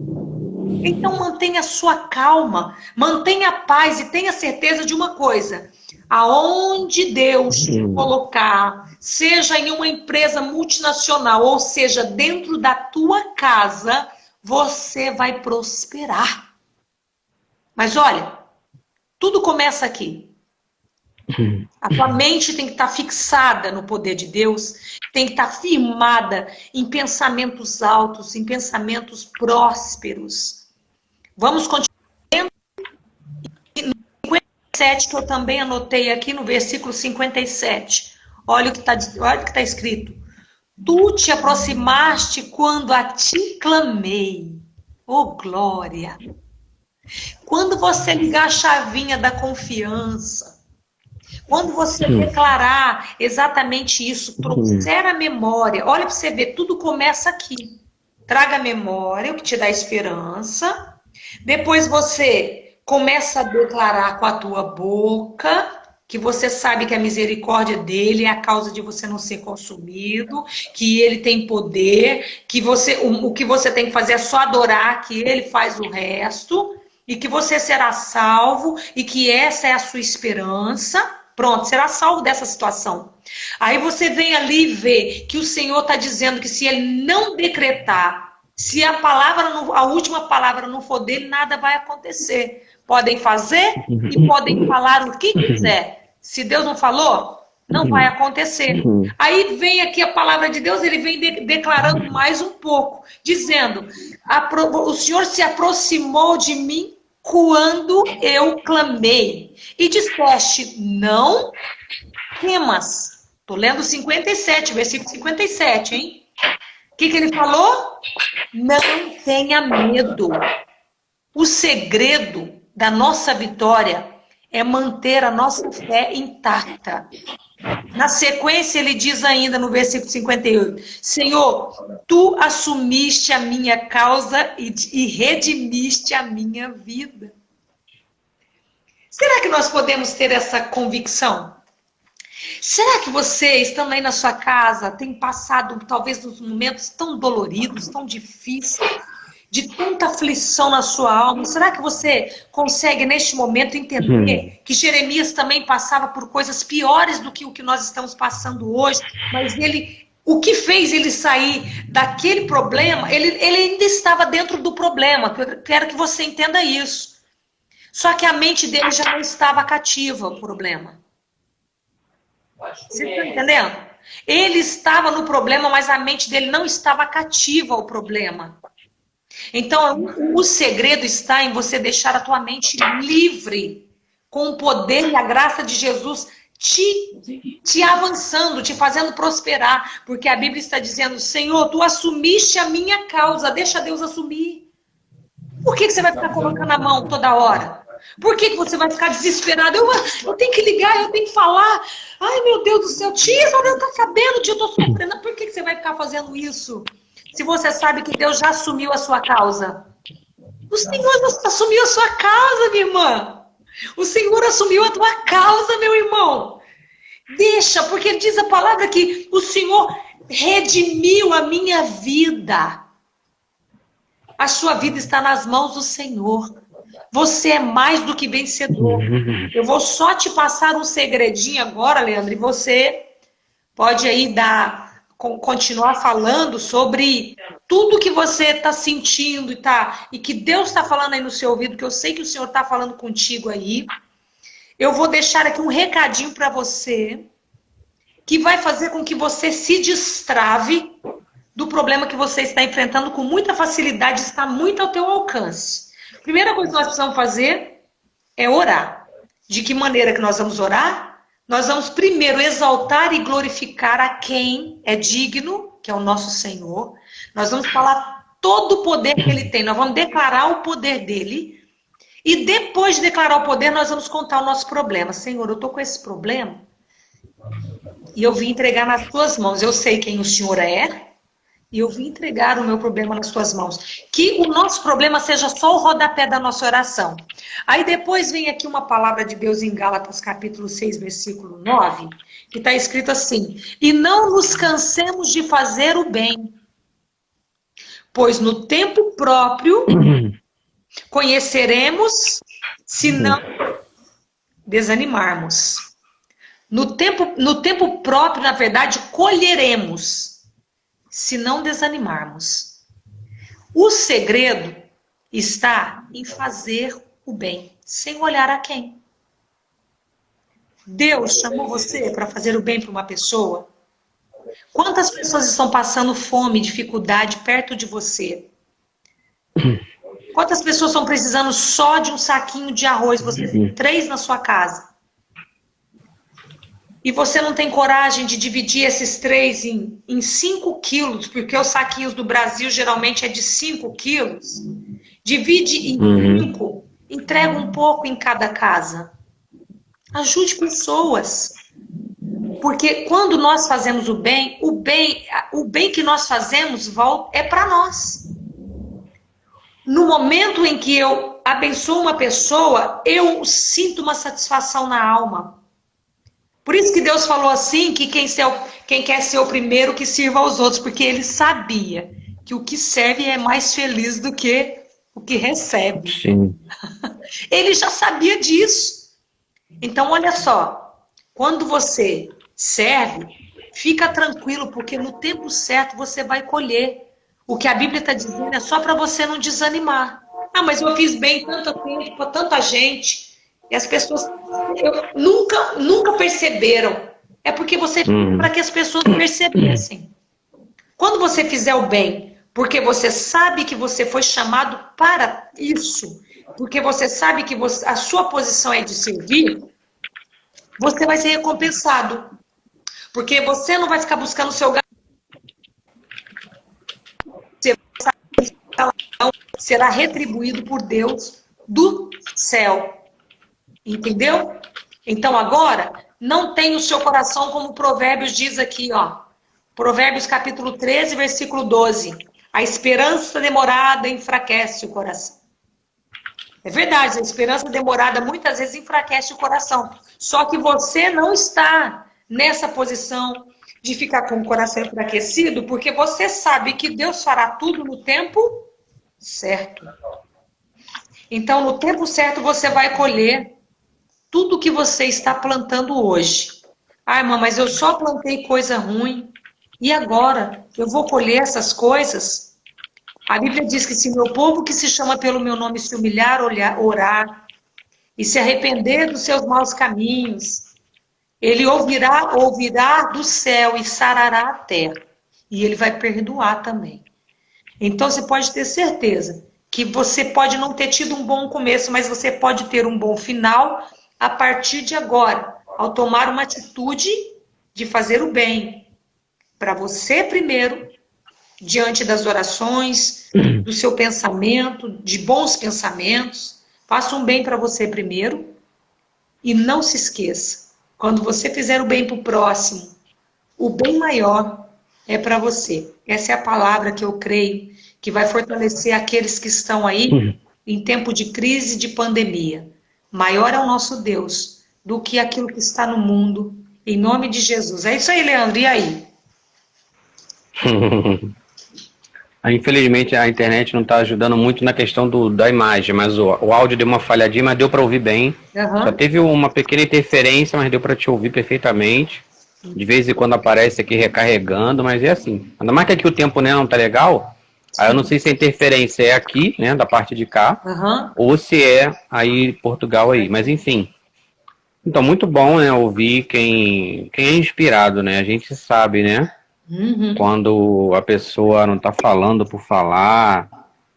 B: Então mantenha a sua calma, mantenha a paz e tenha certeza de uma coisa. Aonde Deus te colocar, seja em uma empresa multinacional, ou seja, dentro da tua casa, você vai prosperar. Mas olha, tudo começa aqui. A tua mente tem que estar fixada no poder de Deus, tem que estar firmada em pensamentos altos, em pensamentos prósperos. Vamos continuar. 57, que eu também anotei aqui no versículo 57. Olha o que está escrito. Tu te aproximaste quando a ti clamei. Oh, glória! Quando você ligar a chavinha da confiança, quando você declarar exatamente isso, trouxer a memória, olha para você ver, tudo começa aqui. Traga a memória, o que te dá esperança. Depois você começa a declarar com a tua boca, que você sabe que a misericórdia dele é a causa de você não ser consumido, que ele tem poder, que o que você tem que fazer é só adorar, que ele faz o resto, e que você será salvo, e que essa é a sua esperança. Pronto, será salvo dessa situação. Aí você vem ali e vê que o Senhor está dizendo que se ele não decretar, se a última palavra não for dele, nada vai acontecer. Podem fazer e podem falar o que quiser. Se Deus não falou, não vai acontecer. Aí vem aqui a palavra de Deus, ele vem declarando mais um pouco, dizendo, o Senhor se aproximou de mim quando eu clamei. E disseste, não temas. Estou lendo 57, versículo 57, hein? O que ele falou? Não tenha medo. O segredo da nossa vitória é manter a nossa fé intacta. Na sequência, ele diz ainda no versículo 58, Senhor, tu assumiste a minha causa e redimiste a minha vida. Será que nós podemos ter essa convicção? Será que você, estando aí na sua casa, tem passado talvez nos momentos tão doloridos, tão difíceis, de tanta aflição na sua alma? Será que você consegue, neste momento, entender que Jeremias também passava por coisas piores do que o que nós estamos passando hoje, mas o que fez ele sair daquele problema, ele ainda estava dentro do problema, eu quero que você entenda isso. Só que a mente dele já não estava cativa ao problema. Você está entendendo? Ele estava no problema, mas a mente dele não estava cativa ao problema. Então, o segredo está em você deixar a tua mente livre, com o poder e a graça de Jesus te avançando, te fazendo prosperar. Porque a Bíblia está dizendo, Senhor, tu assumiste a minha causa, deixa Deus assumir. Por que você vai ficar colocando a mão toda hora? Por que você vai ficar desesperado? Eu tenho que ligar, eu tenho que falar. Ai, meu Deus do céu, tia, só Deus está sabendo, tia, eu estou sofrendo. Por que você vai ficar fazendo isso? Se você sabe que Deus já assumiu a sua causa. O Senhor assumiu a sua causa, minha irmã. O Senhor assumiu a tua causa, meu irmão. Deixa, porque diz a palavra que o Senhor redimiu a minha vida. A sua vida está nas mãos do Senhor. Você é mais do que vencedor. Eu vou só te passar um segredinho agora, Leandro, e você pode aí continuar falando sobre tudo que você está sentindo e que Deus está falando aí no seu ouvido, que eu sei que o Senhor está falando contigo aí. Eu vou deixar aqui um recadinho para você, que vai fazer com que você se destrave do problema que você está enfrentando com muita facilidade, está muito ao teu alcance. Primeira coisa que nós precisamos fazer é orar. De que maneira que nós vamos orar? Nós vamos primeiro exaltar e glorificar a quem é digno, que é o nosso Senhor. Nós vamos falar todo o poder que Ele tem. Nós vamos declarar o poder dEle. E depois de declarar o poder, nós vamos contar o nosso problema. Senhor, eu estou com esse problema e eu vim entregar nas tuas mãos. Eu sei quem o Senhor é. E eu vim entregar o meu problema nas tuas mãos. Que o nosso problema seja só o rodapé da nossa oração. Aí depois vem aqui uma palavra de Deus em Gálatas capítulo 6, versículo 9, que está escrito assim: e não nos cansemos de fazer o bem, pois no tempo próprio conheceremos, se não desanimarmos. No tempo próprio, na verdade, colheremos, se não desanimarmos. O segredo está em fazer o bem, sem olhar a quem. Deus chamou você para fazer o bem para uma pessoa? Quantas pessoas estão passando fome, dificuldade perto de você? Quantas pessoas estão precisando só de um saquinho de arroz? Você tem 3 na sua casa. E você não tem coragem de dividir esses 3 em 5 quilos, porque os saquinhos do Brasil geralmente é de 5 quilos. Divide em 5, entrega um pouco em cada casa. Ajude pessoas. Porque quando nós fazemos o bem que nós fazemos é para nós. No momento em que eu abençoo uma pessoa, eu sinto uma satisfação na alma. Por isso que Deus falou assim, que quem quer ser o primeiro que sirva aos outros, porque ele sabia que o que serve é mais feliz do que o que recebe.
A: Sim.
B: Ele já sabia disso. Então, olha só, quando você serve, fica tranquilo, porque no tempo certo você vai colher. O que a Bíblia está dizendo é só para você não desanimar. Ah, mas eu fiz bem tanto tempo para tanta gente. E as pessoas nunca perceberam. É porque você fez para que as pessoas percebessem. Quando você fizer o bem, porque você sabe que você foi chamado para isso, porque você sabe que a sua posição é de servir, você vai ser recompensado. Porque você não vai ficar buscando o seu será retribuído por Deus do céu. Entendeu? Então agora, não tenha o seu coração como Provérbios diz aqui, ó. Provérbios capítulo 13, versículo 12. A esperança demorada enfraquece o coração. É verdade, a esperança demorada muitas vezes enfraquece o coração. Só que você não está nessa posição de ficar com o coração enfraquecido, porque você sabe que Deus fará tudo no tempo certo. Então, no tempo certo, você vai colher tudo que você está plantando hoje. Ah, irmã, mas eu só plantei coisa ruim. E agora? Eu vou colher essas coisas? A Bíblia diz que se meu povo que se chama pelo meu nome se humilhar, orar e se arrepender dos seus maus caminhos, ele ouvirá do céu e sarará a terra. E ele vai perdoar também. Então você pode ter certeza que você pode não ter tido um bom começo, mas você pode ter um bom final a partir de agora, ao tomar uma atitude de fazer o bem. Para você primeiro, diante das orações, do seu pensamento, de bons pensamentos. Faça um bem para você primeiro e não se esqueça. Quando você fizer o bem para o próximo, o bem maior é para você. Essa é a palavra que eu creio que vai fortalecer aqueles que estão aí em tempo de crise, de pandemia. Maior é o nosso Deus do que aquilo que está no mundo, em nome de Jesus. É isso aí, Leandro, e aí?
A: Infelizmente a internet não está ajudando muito na questão da imagem, mas o áudio deu uma falhadinha, mas deu para ouvir bem. Só teve uma pequena interferência, mas deu para te ouvir perfeitamente. De vez em quando aparece aqui recarregando, mas é assim. Ainda mais que aqui o tempo, né, não tá legal. Aí eu não sei se a interferência é aqui, né, da parte de cá, ou se é aí Portugal aí, mas enfim. Então, muito bom, né, ouvir quem é inspirado, né, a gente sabe, né, quando a pessoa não tá falando por falar,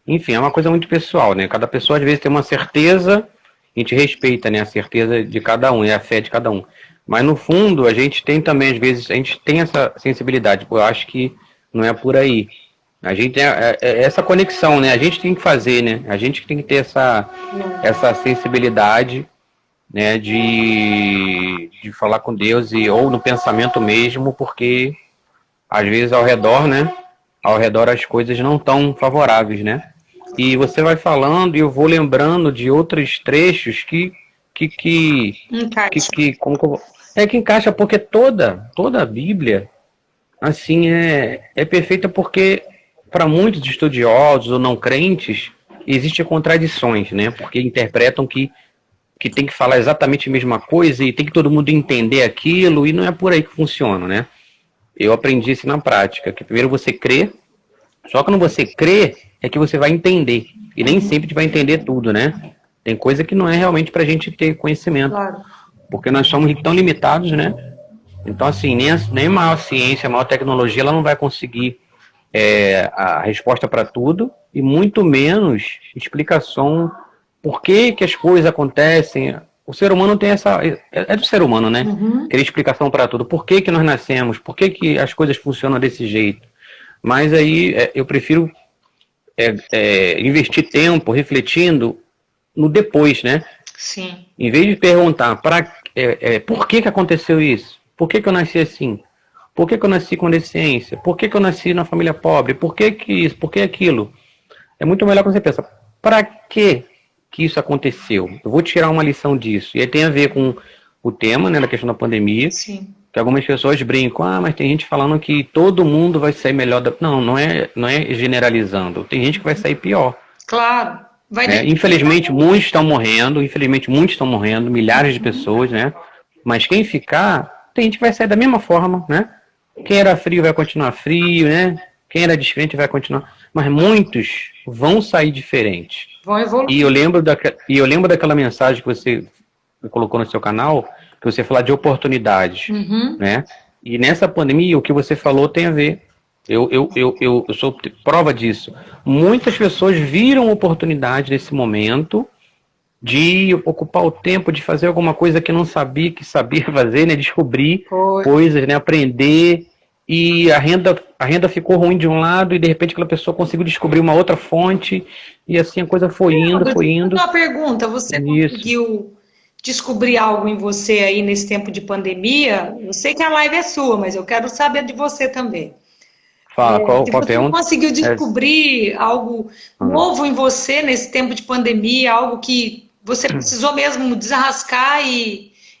A: enfim, é uma coisa muito pessoal, né, cada pessoa às vezes tem uma certeza, a gente respeita, né, a certeza de cada um, é a fé de cada um. Mas no fundo, a gente tem também, às vezes, a gente tem essa sensibilidade, eu acho que não é por aí. A gente tem essa conexão, né? A gente tem que fazer, né? A gente tem que ter essa sensibilidade, né? De falar com Deus ou no pensamento mesmo, porque às vezes ao redor, né? ao redor as coisas não tão favoráveis, né? E você vai falando e eu vou lembrando de outros trechos
B: Encaixa.
A: como que eu vou... É que encaixa porque toda a Bíblia, assim, é perfeita porque para muitos estudiosos ou não crentes, existem contradições, né? Porque interpretam que tem que falar exatamente a mesma coisa e tem que todo mundo entender aquilo, e não é por aí que funciona, né? Eu aprendi isso na prática, que primeiro você crê, só que quando você crê é que você vai entender, e nem sempre vai entender tudo, né? Tem coisa que não é realmente pra gente ter conhecimento,
B: Claro.
A: porque nós somos tão limitados, né? Então, assim, nem a maior ciência, a maior tecnologia, ela não vai conseguir a resposta para tudo, e muito menos explicação por que as coisas acontecem. O ser humano tem essa... É do ser humano, né?
B: Uhum.
A: Querer explicação para tudo. Por que nós nascemos? Por que as coisas funcionam desse jeito? Mas aí eu prefiro investir tempo refletindo no depois, né?
B: Sim.
A: Em vez de perguntar por que aconteceu isso? Por que eu nasci assim? Por que eu nasci com deficiência? Por que eu nasci na família pobre? Por que isso? Por que aquilo? É muito melhor quando você pensa, para que isso aconteceu? Eu vou tirar uma lição disso. E aí tem a ver com o tema, né, da questão da pandemia,
B: Sim.
A: que algumas pessoas brincam, mas tem gente falando que todo mundo vai sair melhor. Não é generalizando. Tem gente que vai sair pior.
B: Claro. Vai
A: Né? Infelizmente, muitos estão morrendo, milhares de pessoas, né? Mas quem ficar, tem gente que vai sair da mesma forma, né? Quem era frio vai continuar frio, né? Quem era descrente vai continuar. Mas muitos vão sair diferentes.
B: Vão evoluir.
A: E eu lembro daquela mensagem que você colocou no seu canal, que você falou de oportunidades, né? E nessa pandemia, o que você falou tem a ver. Eu sou prova disso. Muitas pessoas viram oportunidade nesse momento de ocupar o tempo de fazer alguma coisa que não sabia que sabia fazer, né? Descobrir coisas, né? Aprender. E a renda ficou ruim de um lado e de repente aquela pessoa conseguiu descobrir uma outra fonte e assim a coisa foi indo, foi indo.
B: Uma pergunta, você conseguiu descobrir algo em você aí nesse tempo de pandemia? Eu sei que a live é sua, mas eu quero saber de você também.
A: Fala, qual
B: Se
A: a
B: você
A: pergunta?
B: conseguiu descobrir algo novo em você nesse tempo de pandemia, algo que você precisou mesmo desarrascar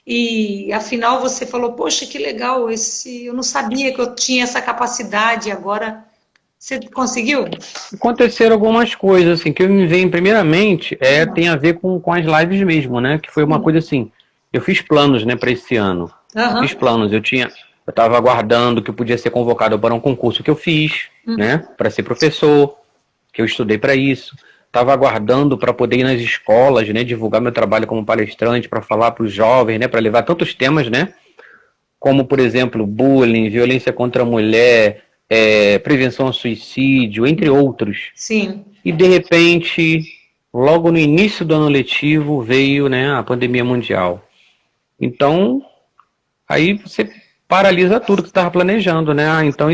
B: e afinal você falou, poxa, que legal, eu não sabia que eu tinha essa capacidade, agora você conseguiu?
A: Aconteceram algumas coisas, assim, que eu me vejo primeiramente, tem a ver com as lives mesmo, né? Que foi uma coisa assim, eu fiz planos, né, para esse ano. Fiz planos, eu estava aguardando que eu podia ser convocado para um concurso que eu fiz, né, para ser professor, que eu estudei para isso. Estava aguardando para poder ir nas escolas, né, divulgar meu trabalho como palestrante, para falar para os jovens, né, para levar tantos temas, né, como, por exemplo, bullying, violência contra a mulher, prevenção ao suicídio, entre outros.
B: Sim.
A: E, de repente, logo no início do ano letivo, veio, né, a pandemia mundial. Então, aí você paralisa tudo que você estava planejando, né? Então,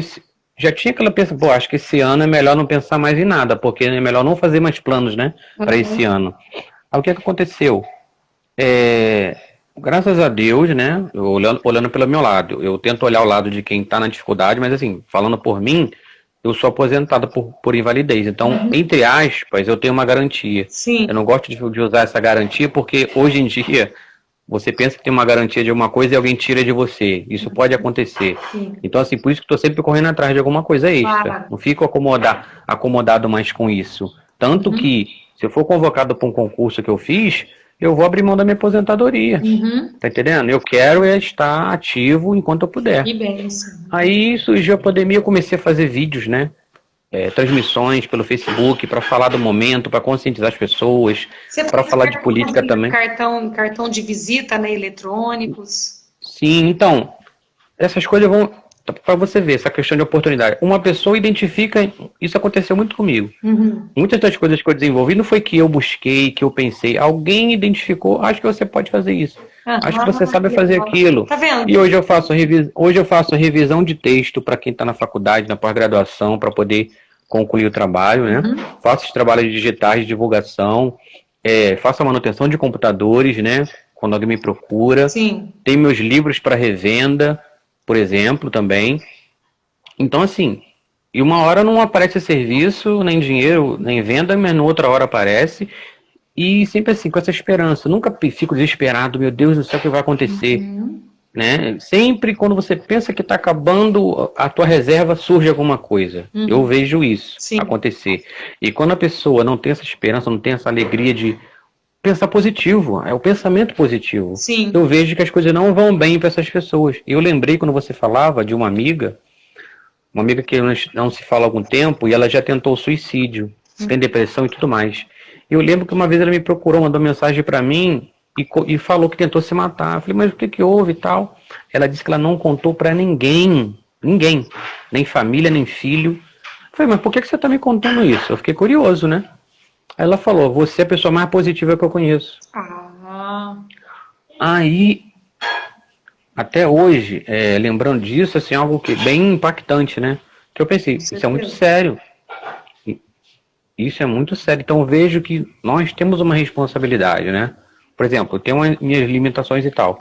A: já tinha aquela pensa, acho que esse ano é melhor não pensar mais em nada, porque é melhor não fazer mais planos, né, para esse ano. Aí o que aconteceu? Graças a Deus, né, olhando pelo meu lado, eu tento olhar o lado de quem está na dificuldade, mas assim, falando por mim, eu sou aposentado por invalidez, então, entre aspas, eu tenho uma garantia.
B: Sim.
A: Eu não gosto de usar essa garantia, porque hoje em dia você pensa que tem uma garantia de alguma coisa e alguém tira de você. Isso pode acontecer.
B: Sim.
A: Então, assim, por isso que estou sempre correndo atrás de alguma coisa extra. Não fico acomodado mais com isso. Tanto que, se eu for convocado para um concurso que eu fiz, eu vou abrir mão da minha aposentadoria. Tá entendendo? Eu quero estar ativo enquanto eu puder.
B: Que bênção.
A: Aí surgiu a pandemia, eu comecei a fazer vídeos, né? Transmissões pelo Facebook para falar do momento, para conscientizar as pessoas, para falar de política também.
B: Cartão de visita, né, eletrônicos.
A: Sim, então, essas coisas vão, para você ver, essa questão de oportunidade. Uma pessoa identifica, isso aconteceu muito comigo. Muitas das coisas que eu desenvolvi não foi que eu busquei, que eu pensei, alguém identificou, acho que você pode fazer isso. Acho que você sabe fazer aquilo.
B: Tá vendo?
A: E hoje eu faço revisão de texto para quem está na faculdade, na pós-graduação, para poder concluir o trabalho, né? Faço os trabalhos digitais de divulgação, faço a manutenção de computadores, né? Quando alguém me procura.
B: Sim.
A: Tem meus livros para revenda, por exemplo, também. Então, assim, E uma hora não aparece serviço, nem dinheiro, nem venda, mas na outra hora aparece. E sempre assim, com essa esperança. Eu nunca fico desesperado, meu Deus do céu, o que vai acontecer? Né? Sempre quando você pensa que está acabando a tua reserva, surge alguma coisa. Eu vejo isso
B: Sim.
A: acontecer. E quando a pessoa não tem essa esperança, não tem essa alegria de pensar positivo, é o pensamento positivo.
B: Sim.
A: Eu vejo que as coisas não vão bem para essas pessoas. Eu lembrei quando você falava de uma amiga que não se fala há algum tempo, e ela já tentou suicídio, tem depressão e tudo mais. Eu lembro que uma vez ela me procurou, mandou mensagem para mim e falou que tentou se matar. Eu falei, mas o que que houve e tal? Ela disse que ela não contou para ninguém, nem família, nem filho. Eu falei, mas por que que você tá me contando isso? Eu fiquei curioso, né? Aí ela falou, você é a pessoa mais positiva que eu conheço.
B: Ah,
A: Aí, até hoje, lembrando disso, assim, algo que bem impactante, né? Que eu pensei, isso é muito sério. Isso é muito sério. Então eu vejo que nós temos uma responsabilidade, né? Por exemplo, eu tenho minhas limitações e tal.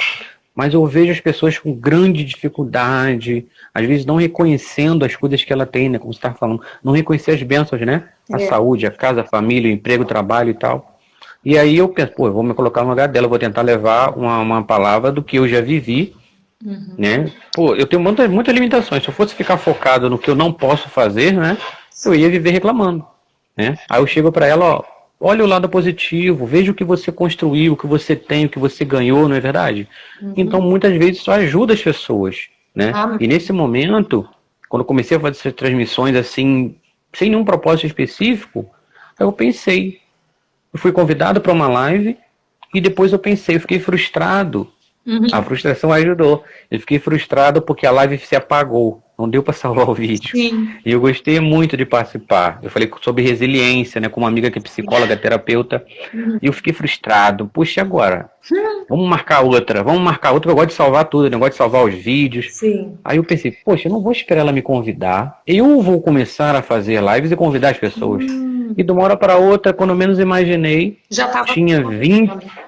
A: Mas eu vejo as pessoas com grande dificuldade, às vezes não reconhecendo as coisas que ela tem, né? Como você estava falando, não reconhecer as bênçãos, né? A saúde, a casa, a família, o emprego, o trabalho e tal. E aí eu penso, pô, eu vou me colocar no lugar dela, eu vou tentar levar uma palavra do que eu já vivi, né? Pô, eu tenho muitas limitações. Se eu fosse ficar focado no que eu não posso fazer, né? Eu ia viver reclamando, né? Aí eu chego para ela, ó, olha o lado positivo, veja o que você construiu, o que você tem, o que você ganhou, não é verdade? Então muitas vezes isso ajuda as pessoas, né? E nesse momento, quando eu comecei a fazer essas transmissões assim, sem nenhum propósito específico, aí eu pensei, eu fui convidado para uma live e depois eu pensei, eu fiquei frustrado. A frustração ajudou. Eu fiquei frustrado porque a live se apagou. Não deu para salvar o vídeo.
B: sim.
A: E eu gostei muito de participar. Eu falei sobre resiliência, né, com uma amiga que é psicóloga, terapeuta. E eu fiquei frustrado. Puxa, e agora? Vamos marcar outra. Eu gosto de salvar tudo, eu gosto de salvar os vídeos.
B: Sim.
A: Aí eu pensei, poxa, eu não vou esperar ela me convidar. Eu vou começar a fazer lives e convidar as pessoas. E de uma hora para outra, quando menos imaginei,
B: Já estava.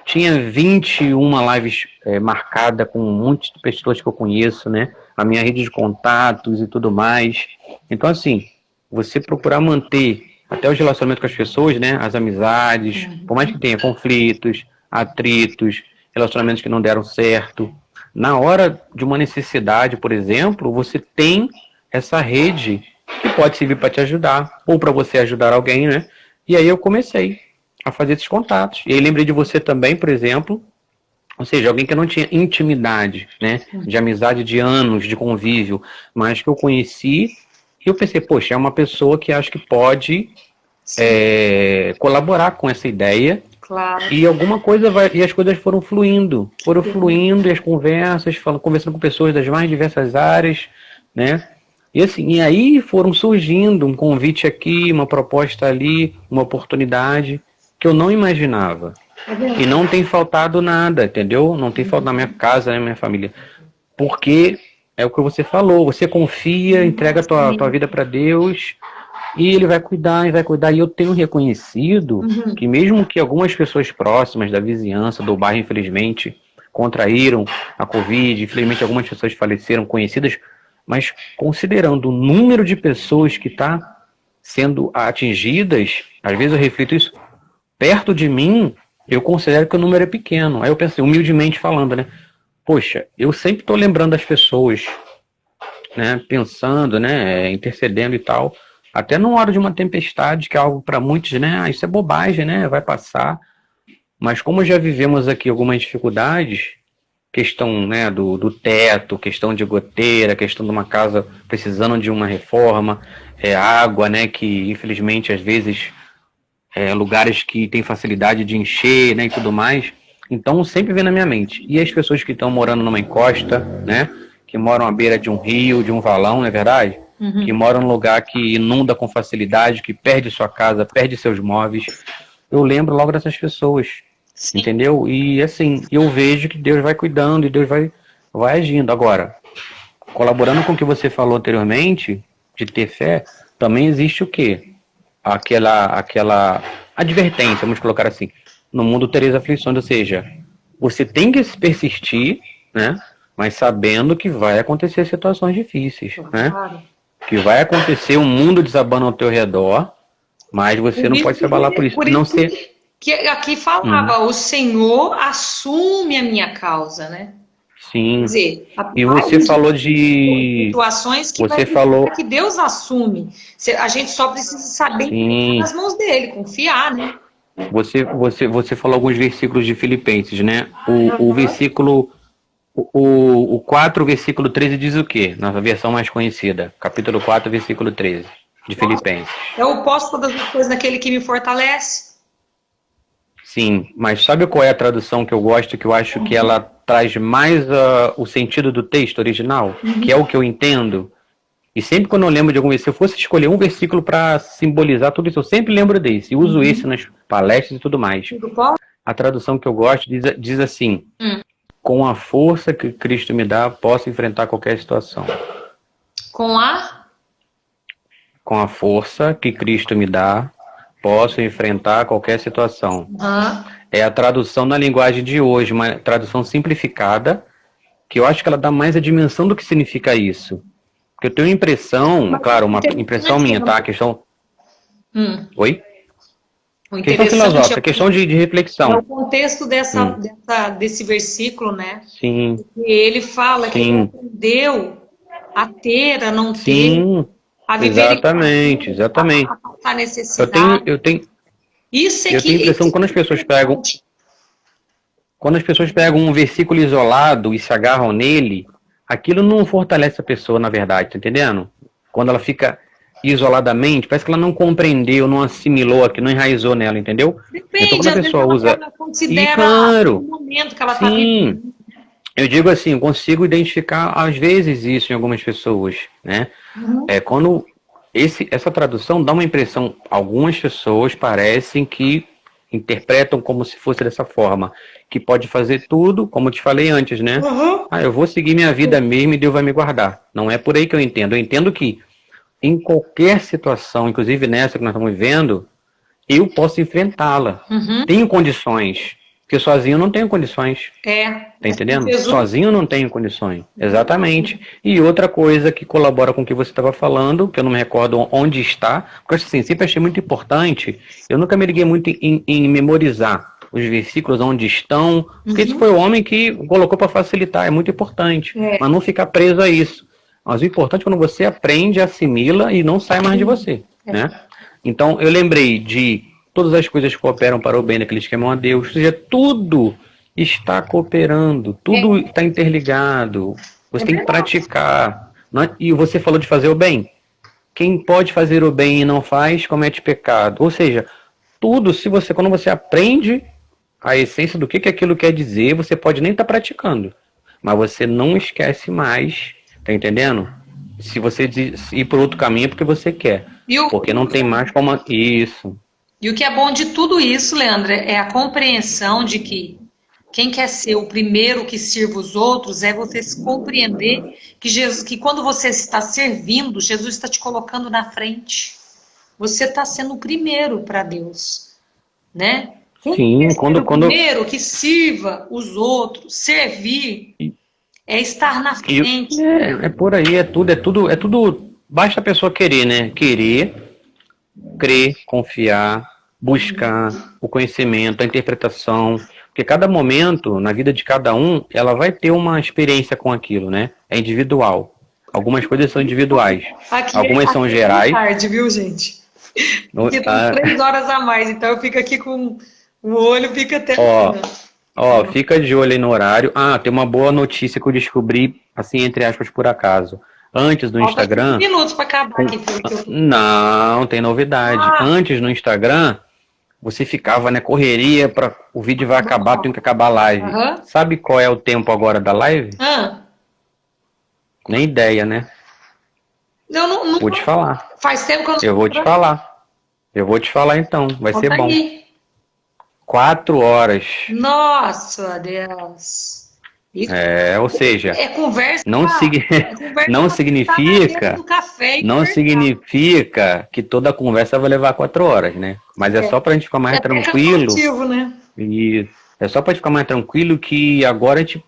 A: tinha 21 lives marcadas com muitas pessoas que eu conheço, né? A minha rede de contatos e tudo mais. Então, assim, você procurar manter até os relacionamentos com as pessoas, né? As amizades, por mais que tenha conflitos, atritos, relacionamentos que não deram certo. Na hora de uma necessidade, por exemplo, você tem essa rede que pode servir para te ajudar, ou para você ajudar alguém, né? E aí eu comecei a fazer esses contatos. E aí lembrei de você também, por exemplo, ou seja, alguém que não tinha intimidade, né? De amizade de anos, de convívio, mas que eu conheci e eu pensei, poxa, é uma pessoa que acho que pode colaborar com essa ideia.
B: Claro.
A: E alguma coisa e as coisas foram fluindo, e as conversas, conversando com pessoas das mais diversas áreas, né? E assim, e aí foram surgindo um convite aqui, uma proposta ali, uma oportunidade que eu não imaginava. E não tem faltado nada, entendeu? Não tem faltado na minha casa, na minha família. Porque é o que você falou, você confia, entrega a tua vida para Deus e ele vai cuidar, e vai cuidar. E eu tenho reconhecido que mesmo que algumas pessoas próximas da vizinhança, do bairro, infelizmente, contraíram a Covid, infelizmente algumas pessoas faleceram, conhecidas, mas considerando o número de pessoas que está sendo atingidas, às vezes eu reflito isso, perto de mim, eu considero que o número é pequeno. Aí eu pensei, humildemente falando, né? Poxa, eu sempre estou lembrando das pessoas, né? Pensando, né? Intercedendo e tal. Até numa hora de uma tempestade, que é algo para muitos, né? Ah, isso é bobagem, né? Vai passar. Mas como já vivemos aqui algumas dificuldades, questão, né, do teto, questão de goteira, questão de uma casa precisando de uma reforma, água, né, que infelizmente às vezes lugares que tem facilidade de encher, né, e tudo mais. Então sempre vem na minha mente. E as pessoas que estão morando numa encosta, né, que moram à beira de um rio, de um valão, não é verdade? Que moram num lugar que inunda com facilidade, que perde sua casa, perde seus móveis. Eu lembro logo dessas pessoas. Sim. Entendeu? E assim, eu vejo que Deus vai cuidando e Deus vai agindo. Agora, colaborando com o que você falou anteriormente, de ter fé, também existe o quê? Aquela advertência, vamos colocar assim. No mundo tereis aflições, ou seja, você tem que persistir, né? Mas sabendo que vai acontecer situações difíceis, né? que vai acontecer um mundo desabando ao teu redor, mas você não pode se abalar por isso. Não ser...
B: que aqui falava, o Senhor assume a minha causa, né?
A: Sim.
B: Quer dizer,
A: e você falou de
B: situações que
A: você falou
B: que Deus assume. A gente só precisa saber nas mãos dele, confiar, né?
A: Você falou alguns versículos de Filipenses, né? O versículo o 4, versículo 13 diz o quê? Na versão mais conhecida, capítulo 4, versículo 13 de Filipenses.
B: Eu posso todas as coisas naquele que me fortalece.
A: Sim, mas sabe qual é a tradução que eu gosto, que eu acho que ela traz mais o sentido do texto original, que é o que eu entendo? E sempre quando eu lembro de algum versículo, se eu fosse escolher um versículo para simbolizar tudo isso, eu sempre lembro desse, e uso esse nas palestras e tudo mais. A tradução que eu gosto diz assim, com a força que Cristo me dá, posso enfrentar qualquer situação.
B: Com
A: a força que Cristo me dá, posso enfrentar qualquer situação. É a tradução na linguagem de hoje, uma tradução simplificada, que eu acho que ela dá mais a dimensão do que significa isso. Porque eu tenho a impressão, claro, uma impressão minha, tá? A questão... Oi? Questão filosófica, questão de reflexão.
B: É o contexto desse versículo, né?
A: Sim.
B: Ele fala que ele aprendeu a ter, a não ter, a viver
A: exatamente.
B: a passar necessidade.
A: Eu tenho
B: Isso é
A: eu tenho a impressão que quando as pessoas pegam um versículo isolado e se agarram nele, aquilo não fortalece a pessoa, na verdade, tá entendendo? Quando ela fica isoladamente, parece que ela não compreendeu, não assimilou aqui, não enraizou nela, entendeu?
B: Depende,
A: então, quando a pessoa usa...
B: ela considera
A: claro,
B: o momento que ela está vivendo.
A: Eu digo assim, eu consigo identificar às vezes isso em algumas pessoas, né? Quando essa tradução dá uma impressão, algumas pessoas parecem que interpretam como se fosse dessa forma, que pode fazer tudo, como eu te falei antes, né? Eu vou seguir minha vida mesmo e Deus vai me guardar. Não é por aí que eu entendo. Eu entendo que em qualquer situação, inclusive nessa que nós estamos vivendo, eu posso enfrentá-la. Tenho condições. Porque sozinho eu não tenho condições. Tá entendendo? Sozinho eu não tenho condições. Exatamente. E outra coisa que colabora com o que você estava falando, que eu não me recordo onde está, porque assim, sempre achei muito importante, eu nunca me liguei muito em memorizar os versículos onde estão, porque esse foi o homem que colocou para facilitar, é muito importante. Mas não ficar preso a isso. Mas o importante é quando você aprende, assimila e não sai mais de você. Né? Então, eu lembrei de todas as coisas cooperam para o bem daqueles que amam a Deus. Ou seja, tudo está cooperando, tudo está interligado. Você tem que praticar. E você falou de fazer o bem. Quem pode fazer o bem e não faz, comete pecado. Ou seja, tudo, quando você aprende a essência do que aquilo quer dizer, você pode nem estar praticando. Mas você não esquece mais. Tá entendendo? Se você ir por outro caminho é porque você quer. Porque não tem mais como... Isso.
B: E o que é bom de tudo isso, Leandro, é a compreensão de que quem quer ser o primeiro que sirva os outros é você se compreender que quando você está servindo, Jesus está te colocando na frente. Você está sendo o primeiro para Deus. Né?
A: Sim,
B: o primeiro que sirva os outros, servir... É estar na frente.
A: É por aí, é tudo. Basta a pessoa querer, né? Querer, crer, confiar, buscar o conhecimento, a interpretação. Porque cada momento, na vida de cada um, ela vai ter uma experiência com aquilo, né? É individual. Algumas coisas são individuais. Algumas são gerais.
B: É tarde, viu, gente? Porque tem 3 horas a mais, então eu fico aqui com o olho, fica até...
A: Fica de olho aí no horário. Tem uma boa notícia que eu descobri, assim, entre aspas, por acaso. Antes do Instagram...
B: 5 minutos para acabar aqui.
A: Não, tem novidade. Antes no Instagram, você ficava, né, correria, o vídeo vai acabar, tem que acabar a live. Sabe qual é o tempo agora da live? Nem ideia, né?
B: Eu não
A: vou te falar.
B: Faz tempo que eu não...
A: Eu vou te falar. Eu vou te falar então, vai ser bom.
B: Aí.
A: 4 horas.
B: Nossa, Deus. Isso
A: ou seja,
B: conversa,
A: não significa que toda conversa vai levar 4 horas, né? Mas é só pra gente ficar mais tranquilo.
B: Né?
A: E é só pra gente ficar mais tranquilo que agora a gente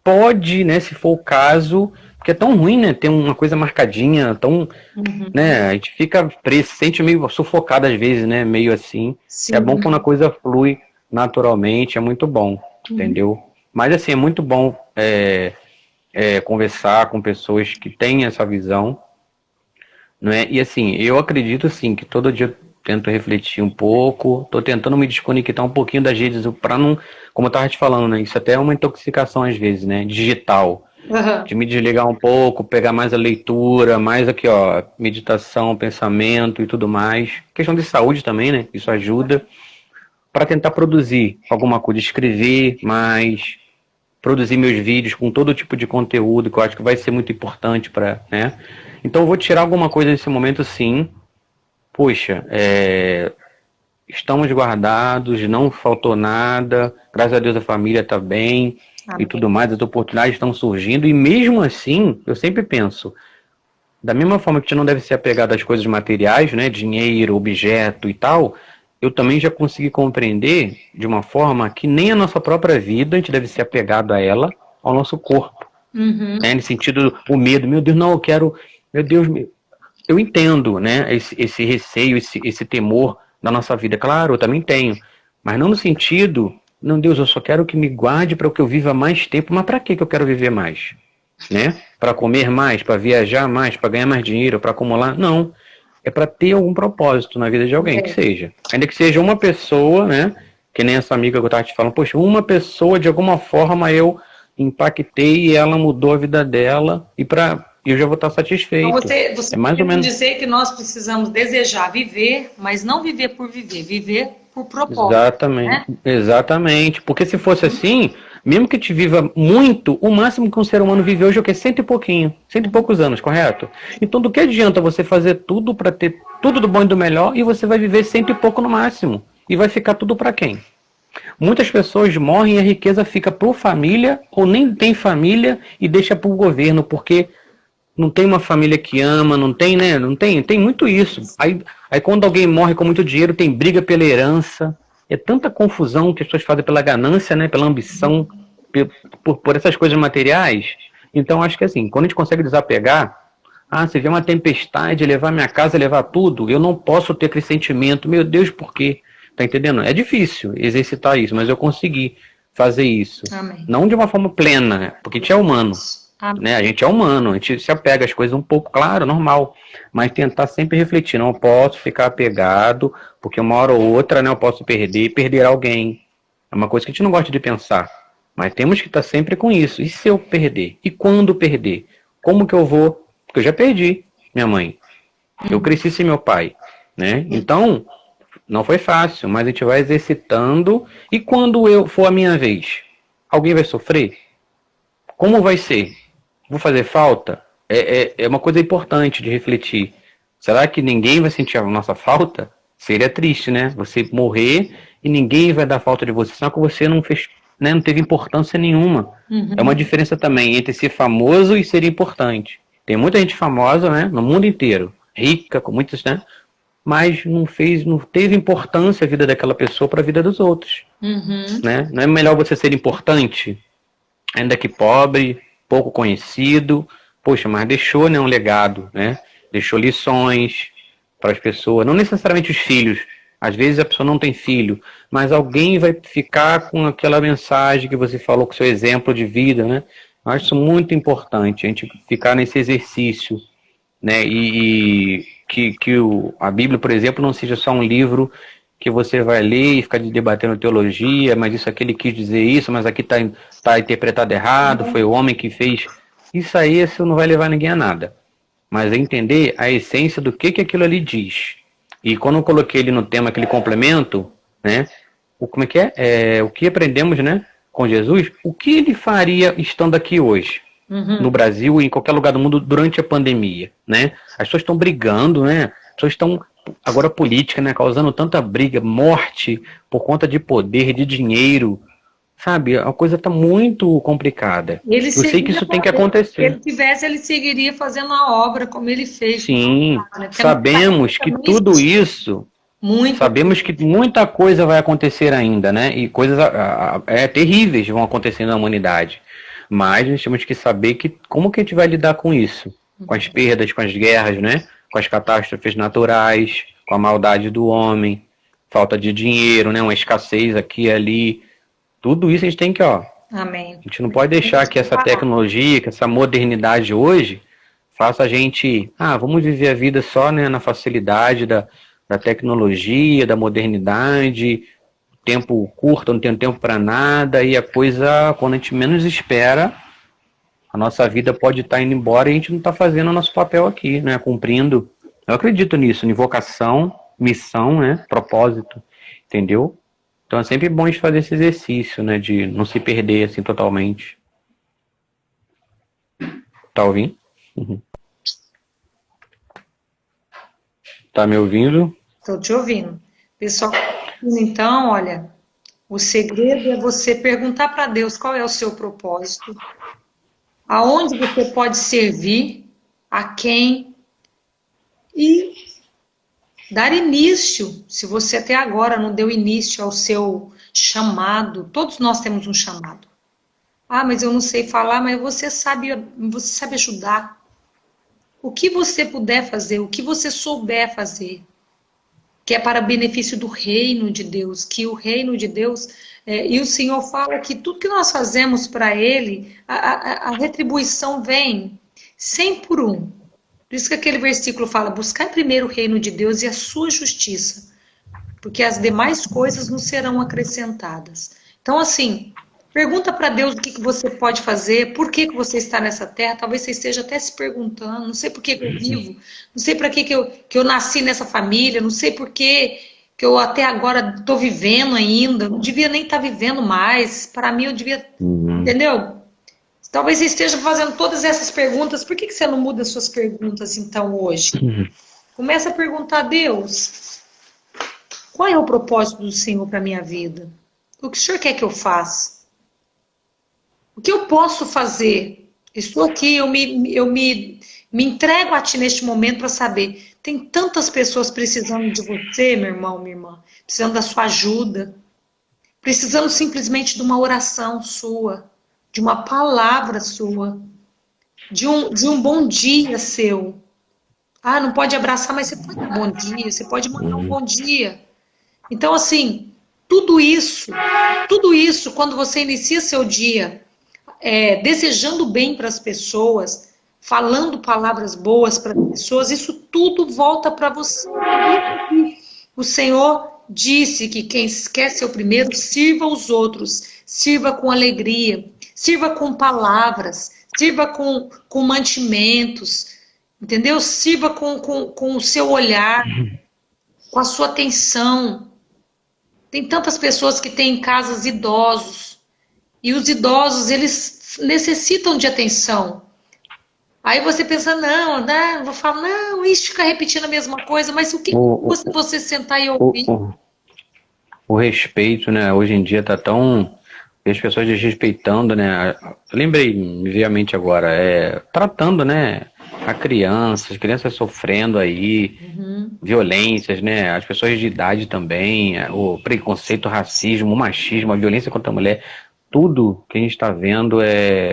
A: pode, né, se for o caso, Porque é tão ruim, né? Ter uma coisa marcadinha, tão, né? A gente fica preso, se sente meio sufocado às vezes, né? Meio assim. É bom
B: Sim.
A: quando a coisa flui naturalmente, é muito bom, entendeu? Mas assim, é muito bom conversar com pessoas que têm essa visão, não é? E assim, eu acredito sim que todo dia eu tento refletir um pouco, tô tentando me desconectar um pouquinho das redes para não, como eu tava te falando, né? Isso até é uma intoxicação às vezes, né? Digital.
B: Aham.
A: De me desligar um pouco, pegar mais a leitura, mais aqui, ó, meditação, pensamento e tudo mais. Questão de saúde também, né? Isso ajuda para tentar produzir alguma coisa, escrever mais, produzir meus vídeos com todo tipo de conteúdo que eu acho que vai ser muito importante para, né? Então eu vou tirar alguma coisa nesse momento, sim. Poxa, estamos guardados, não faltou nada, graças a Deus a família está bem e tudo
B: Amém.
A: mais, as oportunidades estão surgindo, e mesmo assim, eu sempre penso, da mesma forma que a gente não deve ser apegado às coisas materiais, né, dinheiro, objeto e tal, eu também já consegui compreender de uma forma que nem a nossa própria vida a gente deve ser apegado a ela, ao nosso corpo, né, no sentido, o medo, meu Deus, não, eu quero, meu Deus, eu entendo, né, esse receio, esse temor da nossa vida. Claro, eu também tenho, mas não no sentido, não, Deus, eu só quero que me guarde para que eu viva mais tempo. Mas para que eu quero viver mais? Né? Para comer mais, para viajar mais, para ganhar mais dinheiro, para acumular? Não. É para ter algum propósito na vida de alguém, que seja. Ainda que seja uma pessoa, né? Que nem essa amiga que eu estava te falando, poxa, uma pessoa, de alguma forma, eu impactei e ela mudou a vida dela e eu já vou estar
B: Então,
A: satisfeito.
B: você
A: É mais ou
B: quer
A: menos.
B: dizer que nós precisamos desejar viver, mas não viver por viver, viver por propósito,
A: Exatamente,
B: né?
A: exatamente. Porque se fosse assim, mesmo que te viva muito, o máximo que um ser humano vive hoje é o quê? Cento e pouquinho, cento e poucos anos, correto? Então, do que adianta você fazer tudo para ter tudo do bom e do melhor e você vai viver cento e pouco no máximo? E vai ficar tudo para quem? Muitas pessoas morrem e a riqueza fica por família ou nem tem família e deixa para o governo, porque não tem uma família que ama, não tem, né? Não tem, tem muito isso. Aí quando alguém morre com muito dinheiro, tem briga pela herança. É tanta confusão que as pessoas fazem pela ganância, né? Pela ambição, por essas coisas materiais. Então acho que assim, quando a gente consegue desapegar, se vier uma tempestade, levar minha casa, levar tudo, eu não posso ter aquele sentimento, meu Deus, por quê? Tá entendendo? É difícil exercitar isso, mas eu consegui fazer isso.
B: Amém.
A: Não de uma forma plena, né? Porque a gente é humano.
B: Amém.
A: Né? A gente é humano, a gente se apega às coisas um pouco, claro, normal, mas tentar sempre refletir, não posso ficar apegado, porque uma hora ou outra, né, eu posso perder alguém. É uma coisa que a gente não gosta de pensar, mas temos que estar sempre com isso. E se eu perder? E quando perder? Como que eu vou? Porque eu já perdi minha mãe, eu cresci sem meu pai, né? Então, não foi fácil, mas a gente vai exercitando, e quando eu for a minha vez, alguém vai sofrer? Como vai ser? Vou fazer falta? É uma coisa importante de refletir. Será que ninguém vai sentir a nossa falta? Seria triste, né? Você morrer e ninguém vai dar falta de você, só que você não fez, né, não teve importância nenhuma. É uma diferença também entre ser famoso e ser importante. Tem muita gente famosa, né, no mundo inteiro, rica, com muitas, né, mas não teve importância a vida daquela pessoa para a vida dos outros, né? Não é melhor você ser importante, ainda que pobre, pouco conhecido, poxa, mas deixou, né, um legado, né? Deixou lições para as pessoas, não necessariamente os filhos. Às vezes a pessoa não tem filho, mas alguém vai ficar com aquela mensagem que você falou, com o seu exemplo de vida, né? Eu acho isso muito importante, a gente ficar nesse exercício, né? E a Bíblia, por exemplo, não seja só um livro que você vai ler e ficar debatendo teologia, mas isso aqui ele quis dizer isso, mas aqui tá interpretado errado, foi o homem que fez. Isso não vai levar ninguém a nada. Mas é entender a essência do que aquilo ali diz. E quando eu coloquei ele no tema, aquele complemento, né? Como é que é? O que aprendemos, né? Com Jesus, o que ele faria estando aqui hoje? No Brasil e em qualquer lugar do mundo durante a pandemia, né? As pessoas estão brigando, né? As pessoas estão, agora política, né? Causando tanta briga, morte por conta de poder, de dinheiro, sabe? A coisa está muito complicada.
B: Ele
A: Eu sei que
B: seguiria
A: isso tem que
B: fazendo, se ele
A: acontecer.
B: tivesse, ele seguiria fazendo a obra como ele fez,
A: Sim,
B: né? Porque
A: sabemos que tudo isso,
B: muita
A: sabemos que muita coisa vai acontecer ainda, né? E coisas terríveis vão acontecer na humanidade. Mas nós temos que saber como que a gente vai lidar com isso. Com as perdas, com as guerras, né? Com as catástrofes naturais, com a maldade do homem, falta de dinheiro, né? Uma escassez aqui e ali. Tudo isso a gente tem que,
B: Amém.
A: a gente não pode deixar que essa tecnologia, que essa modernidade hoje faça a gente, vamos viver a vida só, né, na facilidade da tecnologia, da modernidade, tempo curto, não tem tempo para nada, e a coisa, quando a gente menos espera, a nossa vida pode estar indo embora e a gente não está fazendo o nosso papel aqui, né, cumprindo. Eu acredito nisso, em vocação, missão, né, propósito, entendeu? Então é sempre bom a gente fazer esse exercício, né, de não se perder assim totalmente. Tá ouvindo? Tá me ouvindo?
B: Estou te ouvindo. Pessoal, então, olha, o segredo é você perguntar para Deus qual é o seu propósito, aonde você pode servir, a quem, e dar início. Se você até agora não deu início ao seu chamado, todos nós temos um chamado. Mas eu não sei falar, mas você sabe ajudar. O que você puder fazer, o que você souber fazer, que é para benefício do reino de Deus, que o reino de Deus, e o Senhor fala que tudo que nós fazemos para Ele, a retribuição vem 100 por 1. Por isso que aquele versículo fala, buscar primeiro o reino de Deus e a sua justiça, porque as demais coisas nos serão acrescentadas. Então, assim, pergunta para Deus o que você pode fazer, por que você está nessa terra, talvez você esteja até se perguntando, não sei por que eu vivo, não sei para que eu nasci nessa família, não sei por que eu até agora estou vivendo ainda, não devia nem estar vivendo mais, para mim eu devia, entendeu? Talvez você esteja fazendo todas essas perguntas, por que você não muda as suas perguntas então hoje? Começa a perguntar a Deus, qual é o propósito do Senhor para a minha vida? O que o Senhor quer que eu faça? O que eu posso fazer? Estou aqui, eu me entrego a Ti neste momento para saber. Tem tantas pessoas precisando de você, meu irmão, minha irmã, precisando da sua ajuda, precisando simplesmente de uma oração sua, de uma palavra sua, de um bom dia seu. Não pode abraçar, mas você pode dar um bom dia, você pode mandar um bom dia. Então, assim, tudo isso, quando você inicia seu dia, desejando bem para as pessoas, falando palavras boas para as pessoas, isso tudo volta para você. O Senhor disse que quem quer ser o primeiro, sirva os outros, sirva com alegria, sirva com palavras, sirva com mantimentos, entendeu? Sirva com o seu olhar, com a sua atenção. Tem tantas pessoas que têm em casas idosos, e os idosos, eles necessitam de atenção. Aí você pensa, não, vou falar, não, isso fica repetindo a mesma coisa, mas o que você sentar e ouvir?
A: O respeito, né, hoje em dia tá tão... as pessoas desrespeitando, né, eu lembrei, me veio à mente agora, tratando, né, as crianças sofrendo aí, violências, né, as pessoas de idade também, o preconceito, o racismo, o machismo, a violência contra a mulher... Tudo que a gente está vendo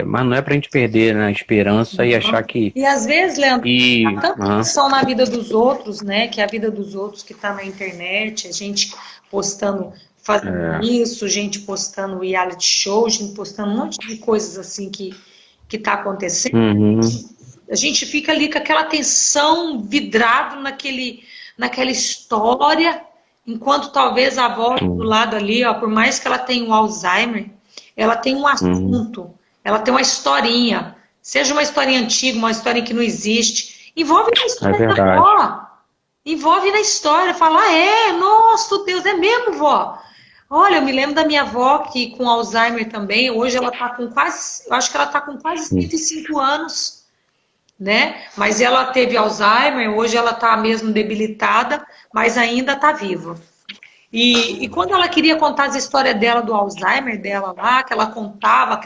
A: mas não é pra gente perder, né, a esperança e achar que...
B: E às vezes, Leandro, há tanta pressão na vida dos outros, né? Que é a vida dos outros que está na internet, a gente postando, fazendo isso, gente postando reality show, gente postando um monte de coisas assim que está acontecendo. A gente fica ali com aquela atenção vidrado naquela história, enquanto talvez a avó do lado ali, por mais que ela tenha um Alzheimer, ela tem um assunto, ela tem uma historinha, seja uma historinha antiga, uma historinha que não existe, envolve na história da avó, envolve na história, fala, nossa, Deus, é mesmo, vó? Olha, eu me lembro da minha avó que com Alzheimer também, hoje ela está com quase, eu acho que ela está com quase 105 anos, né? Mas ela teve Alzheimer, hoje ela está mesmo debilitada, mas ainda está viva. E quando ela queria contar as histórias dela, do Alzheimer dela lá, que ela contava,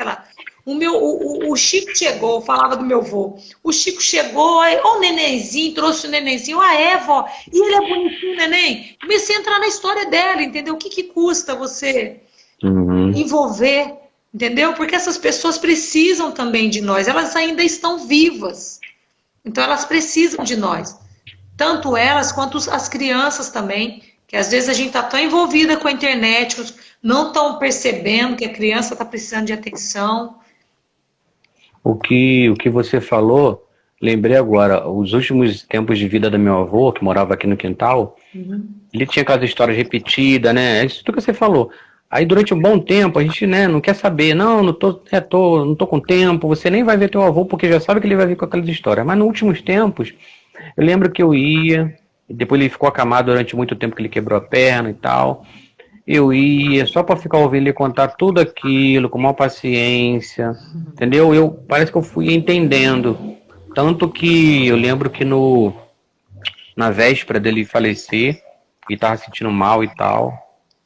B: o Chico chegou, falava do meu avô. O Chico chegou, o nenenzinho, trouxe o nenenzinho, vó, e ele é bonitinho, neném. Comecei a entrar na história dela, entendeu? O que custa você envolver Entendeu? Porque essas pessoas precisam também de nós, elas ainda estão vivas. Então elas precisam de nós. Tanto elas quanto as crianças também, que às vezes a gente está tão envolvida com a internet, não estão percebendo que a criança está precisando de atenção.
A: O que você falou, lembrei agora, os últimos tempos de vida do meu avô, que morava aqui no quintal, ele tinha aquelas histórias repetidas, né? É isso tudo que você falou. Aí durante um bom tempo a gente, né, não quer saber, não tô com tempo, você nem vai ver teu avô porque já sabe que ele vai vir com aquelas histórias. Mas nos últimos tempos, eu lembro que eu ia, depois ele ficou acamado durante muito tempo que ele quebrou a perna e tal. Eu ia só para ficar ouvindo ele contar tudo aquilo com maior paciência, entendeu? Parece que eu fui entendendo. Tanto que eu lembro que na véspera dele falecer, ele tava sentindo mal e tal.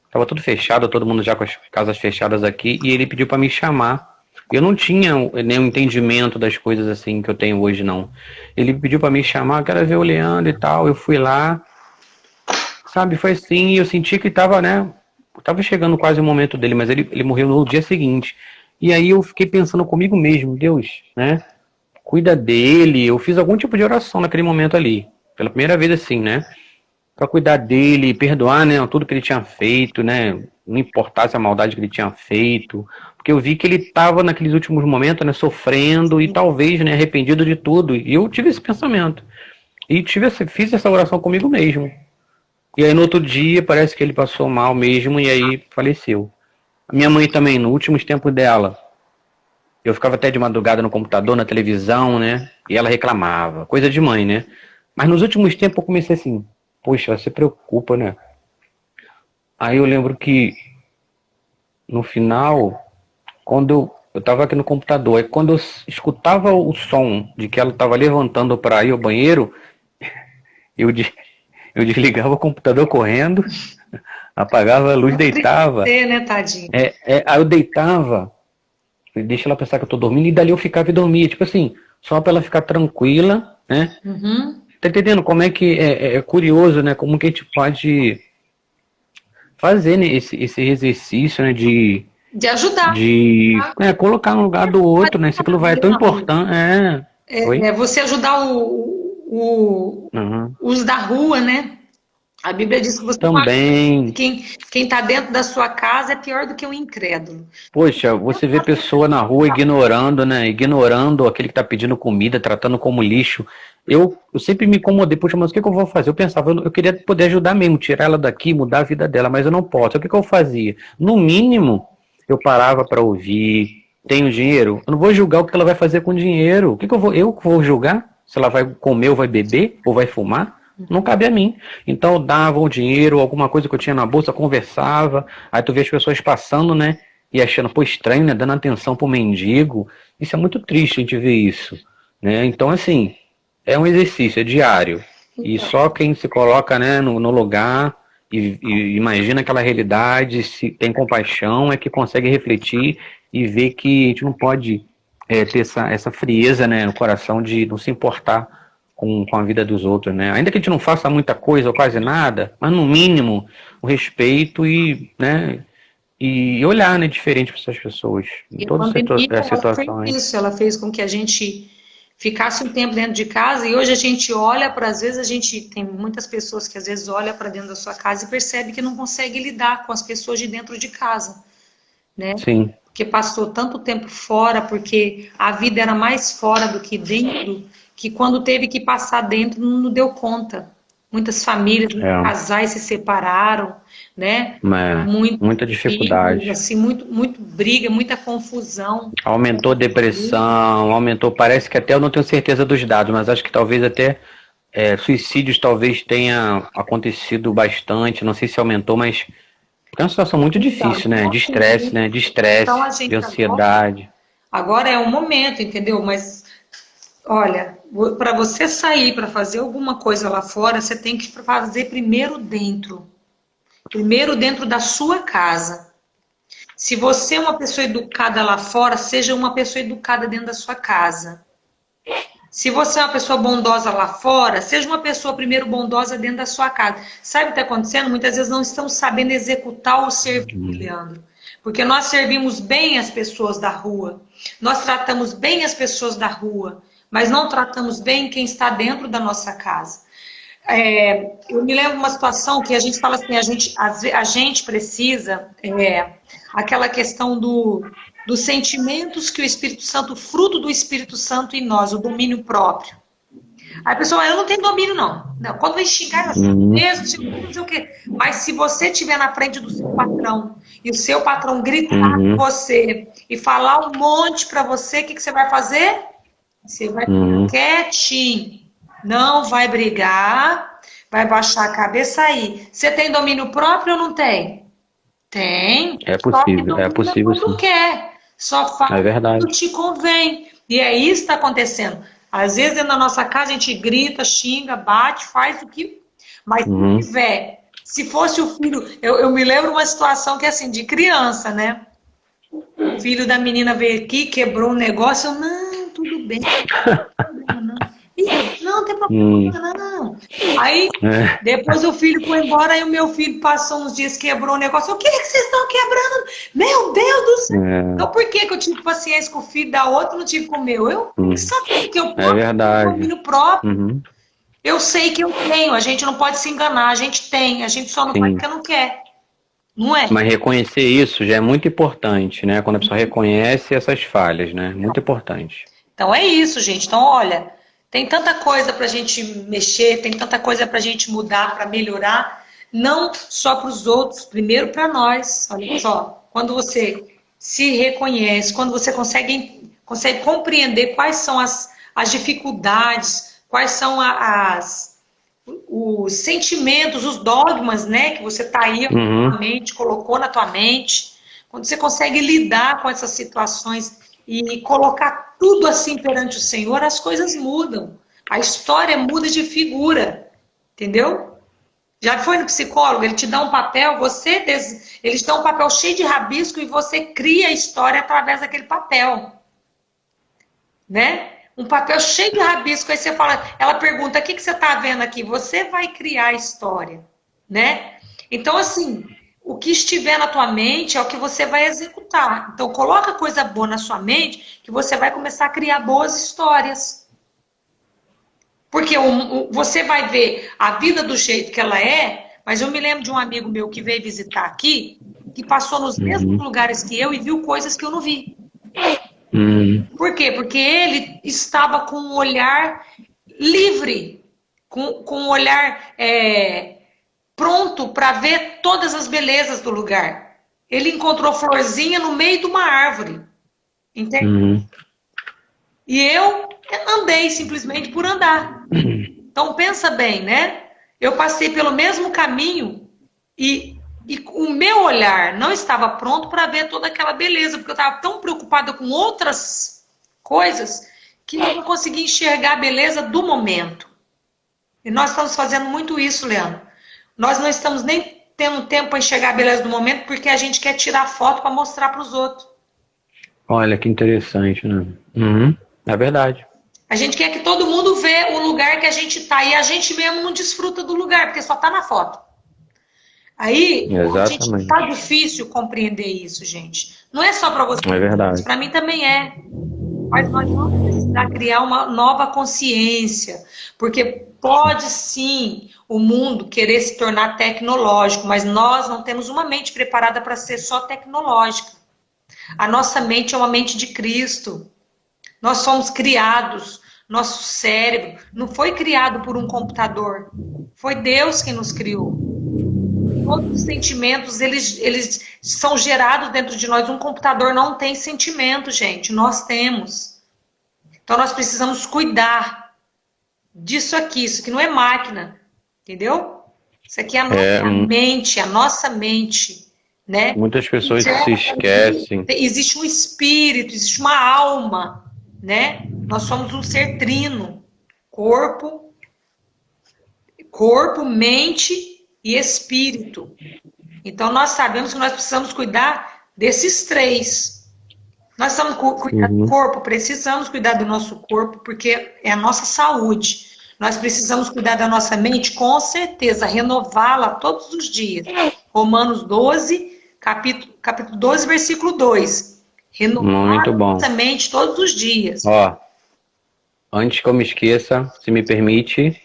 A: Tava tudo fechado, todo mundo já com as casas fechadas aqui, e ele pediu para me chamar. Eu não tinha nenhum entendimento das coisas assim que eu tenho hoje, não. Ele pediu para me chamar, quero ver o Leandro e tal. Eu fui lá, sabe? Foi assim, e eu senti que tava, né? Tava chegando quase o momento dele, mas ele morreu no dia seguinte. E aí eu fiquei pensando comigo mesmo, Deus, né? Cuida dele. Eu fiz algum tipo de oração naquele momento ali. Pela primeira vez assim, né? Pra cuidar dele, perdoar, né? Tudo que ele tinha feito, né? Não importasse a maldade que ele tinha feito. Porque eu vi que ele tava naqueles últimos momentos, né? Sofrendo e talvez, né? Arrependido de tudo. E eu tive esse pensamento. E fiz essa oração comigo mesmo. E aí no outro dia parece que ele passou mal mesmo e aí faleceu. A minha mãe também, nos últimos tempos dela, eu ficava até de madrugada no computador, na televisão, né? E ela reclamava, coisa de mãe, né? Mas nos últimos tempos eu comecei assim, poxa, ela se preocupa, né? Aí eu lembro que no final, quando eu tava aqui no computador, aí quando eu escutava o som de que ela tava levantando para ir ao banheiro, eu, eu desligava o computador correndo, apagava a luz, deitava.
B: Né, tadinho?
A: Aí eu deitava, deixa ela pensar que eu tô dormindo, e dali eu ficava e dormia. Tipo assim, só pra ela ficar tranquila, né? Tá entendendo como é que é curioso, né? Como que a gente pode fazer, né, esse exercício, né? De
B: ajudar.
A: colocar no lugar do outro, né? Isso aquilo vai é tão importante. Oi?
B: Você ajudar os da rua, né? A Bíblia diz que você
A: também.
B: Quem está dentro da sua casa é pior do que um incrédulo.
A: Poxa, você vê pessoa na rua ignorando, né? Ignorando aquele que está pedindo comida, tratando como lixo. Eu sempre me incomodei, poxa, mas o que eu vou fazer? Eu pensava, eu queria poder ajudar mesmo, tirar ela daqui, mudar a vida dela, mas eu não posso. O que eu fazia? No mínimo, eu parava para ouvir. Tenho dinheiro? Eu não vou julgar o que ela vai fazer com o dinheiro. O que eu vou julgar? Se ela vai comer ou vai beber ou vai fumar? Não cabe a mim. Então eu dava o dinheiro, alguma coisa que eu tinha na bolsa, conversava. Aí tu vê as pessoas passando, né? E achando, pô, estranho, né? Dando atenção pro mendigo. Isso é muito triste a gente ver isso, né? Então, assim, é um exercício, é diário. E só quem se coloca, né, no lugar e imagina aquela realidade, se tem compaixão, é que consegue refletir e ver que a gente não pode ter essa frieza, né, no coração de não se importar com a vida dos outros, né? Ainda que a gente não faça muita coisa ou quase nada, mas no mínimo o respeito né, e olhar, né, diferente para essas pessoas em todas as situações.
B: Ela fez com que a gente ficasse um tempo dentro de casa e hoje a gente olha para, às vezes a gente tem muitas pessoas que às vezes olha para dentro da sua casa e percebe que não consegue lidar com as pessoas de dentro de casa, né?
A: Sim.
B: Porque passou tanto tempo fora, porque a vida era mais fora do que dentro, que quando teve que passar dentro não deu conta. Muitas famílias, casais se separaram, né?
A: Muita dificuldade.
B: Filhos, assim, muito briga, muita confusão.
A: Aumentou depressão, parece que até eu não tenho certeza dos dados, mas acho que talvez até suicídios talvez tenha acontecido bastante, não sei se aumentou, mas é uma situação muito difícil, né? De estresse, né? De estresse, de ansiedade.
B: Agora é o momento, entendeu? Mas olha, para você sair para fazer alguma coisa lá fora, você tem que fazer primeiro dentro da sua casa. Se você é uma pessoa educada lá fora, seja uma pessoa educada dentro da sua casa. Se você é uma pessoa bondosa lá fora, seja uma pessoa primeiro bondosa dentro da sua casa. Sabe o que está acontecendo? Muitas vezes não estão sabendo executar o serviço, Leandro. Porque nós servimos bem as pessoas da rua, nós tratamos bem as pessoas da rua, mas não tratamos bem quem está dentro da nossa casa. Eu me lembro de uma situação que a gente fala assim, a gente precisa, aquela questão dos sentimentos que o Espírito Santo, fruto do Espírito Santo em nós, o domínio próprio. Aí a pessoa, eu não tenho domínio, não. Quando vai xingar, mesmo, não sei o quê. Mas se você estiver na frente do seu patrão e o seu patrão gritar com você e falar um monte para você, o que você vai fazer? Você vai ficar quietinho, não vai brigar, vai baixar a cabeça aí. Você tem domínio próprio ou não tem? Tem.
A: É possível
B: Quando
A: sim.
B: quer. Só faz quando te convém. E é isso que está acontecendo. Às vezes, na nossa casa, a gente grita, xinga, bate, faz o que... Mas se tiver... Se fosse o filho... Eu me lembro uma situação que é assim, de criança, né? O filho da menina veio aqui, quebrou um negócio. Eu, não, tudo bem. Não tem problema, não. Aí, depois o filho foi embora, aí o meu filho passou uns dias, quebrou o negócio. O que é que vocês estão quebrando? Meu Deus do céu! Então, por que eu tive paciência com o filho da outra e não tive com o meu? Eu sabia que eu
A: posso ter
B: domínio próprio. Eu sei que eu tenho, a gente não pode se enganar, a gente tem, a gente só não faz porque não quer. Não é?
A: Mas reconhecer isso já é muito importante, né? Quando a pessoa reconhece essas falhas, né? Muito importante.
B: Então é isso, gente. Então, olha, tem tanta coisa para a gente mexer, tem tanta coisa para a gente mudar, para melhorar, não só para os outros, primeiro para nós. Olha só, quando você se reconhece, quando você consegue compreender quais são as dificuldades, quais são os sentimentos, os dogmas, né, que você tá aí na tua mente, colocou na tua mente, quando você consegue lidar com essas situações e colocar tudo assim perante o Senhor, as coisas mudam. A história muda de figura, entendeu? Já foi no psicólogo, ele te dá um papel, ele te dá um papel cheio de rabisco e você cria a história através daquele papel, né? Um papel cheio de rabisco, aí você fala, ela pergunta, o que você está vendo aqui? Você vai criar a história, né? Então, assim, o que estiver na tua mente é o que você vai executar. Então, coloca coisa boa na sua mente, que você vai começar a criar boas histórias. Porque você vai ver a vida do jeito que ela é, mas eu me lembro de um amigo meu que veio visitar aqui, que passou nos mesmos lugares que eu e viu coisas que eu não vi. Por quê? Porque ele estava com um olhar livre, com um olhar pronto para ver todas as belezas do lugar. Ele encontrou florzinha no meio de uma árvore. Entende? E eu andei simplesmente por andar. Então pensa bem, né? Eu passei pelo mesmo caminho e o meu olhar não estava pronto para ver toda aquela beleza, porque eu estava tão preocupada com outras coisas que eu não conseguia enxergar a beleza do momento. E nós estamos fazendo muito isso, Leandro. Nós não estamos nem tendo tempo para enxergar a beleza do momento porque a gente quer tirar foto para mostrar para os outros.
A: Olha que interessante, né? É verdade.
B: A gente quer que todo mundo vê o lugar que a gente está e a gente mesmo não desfruta do lugar, porque só está na foto. Aí, tá difícil compreender isso, gente. Não é só para você.
A: É verdade.
B: Para mim também é. Mas nós vamos precisar criar uma nova consciência. Porque pode sim o mundo querer se tornar tecnológico, mas nós não temos uma mente preparada para ser só tecnológica. A nossa mente é uma mente de Cristo. Nós somos criados. Nosso cérebro não foi criado por um computador. Foi Deus quem nos criou. Todos os sentimentos, eles são gerados dentro de nós. Um computador não tem sentimento, gente. Nós temos. Então, nós precisamos cuidar disso aqui. Isso aqui não é máquina. Entendeu? Isso aqui é a nossa mente, a nossa mente. Né?
A: Muitas pessoas se esquecem.
B: Existe um espírito, existe uma alma. Né? Nós somos um ser trino. Corpo, mente e espírito. Então, nós sabemos que nós precisamos cuidar desses três. Nós estamos cuidando do corpo, precisamos cuidar do nosso corpo, porque é a nossa saúde. Nós precisamos cuidar da nossa mente, com certeza, renová-la todos os dias. Romanos 12, capítulo 12, versículo 2.
A: Muito
B: Renovar
A: bom.
B: nossa mente todos os dias.
A: Ó, antes que eu me esqueça, se me permite,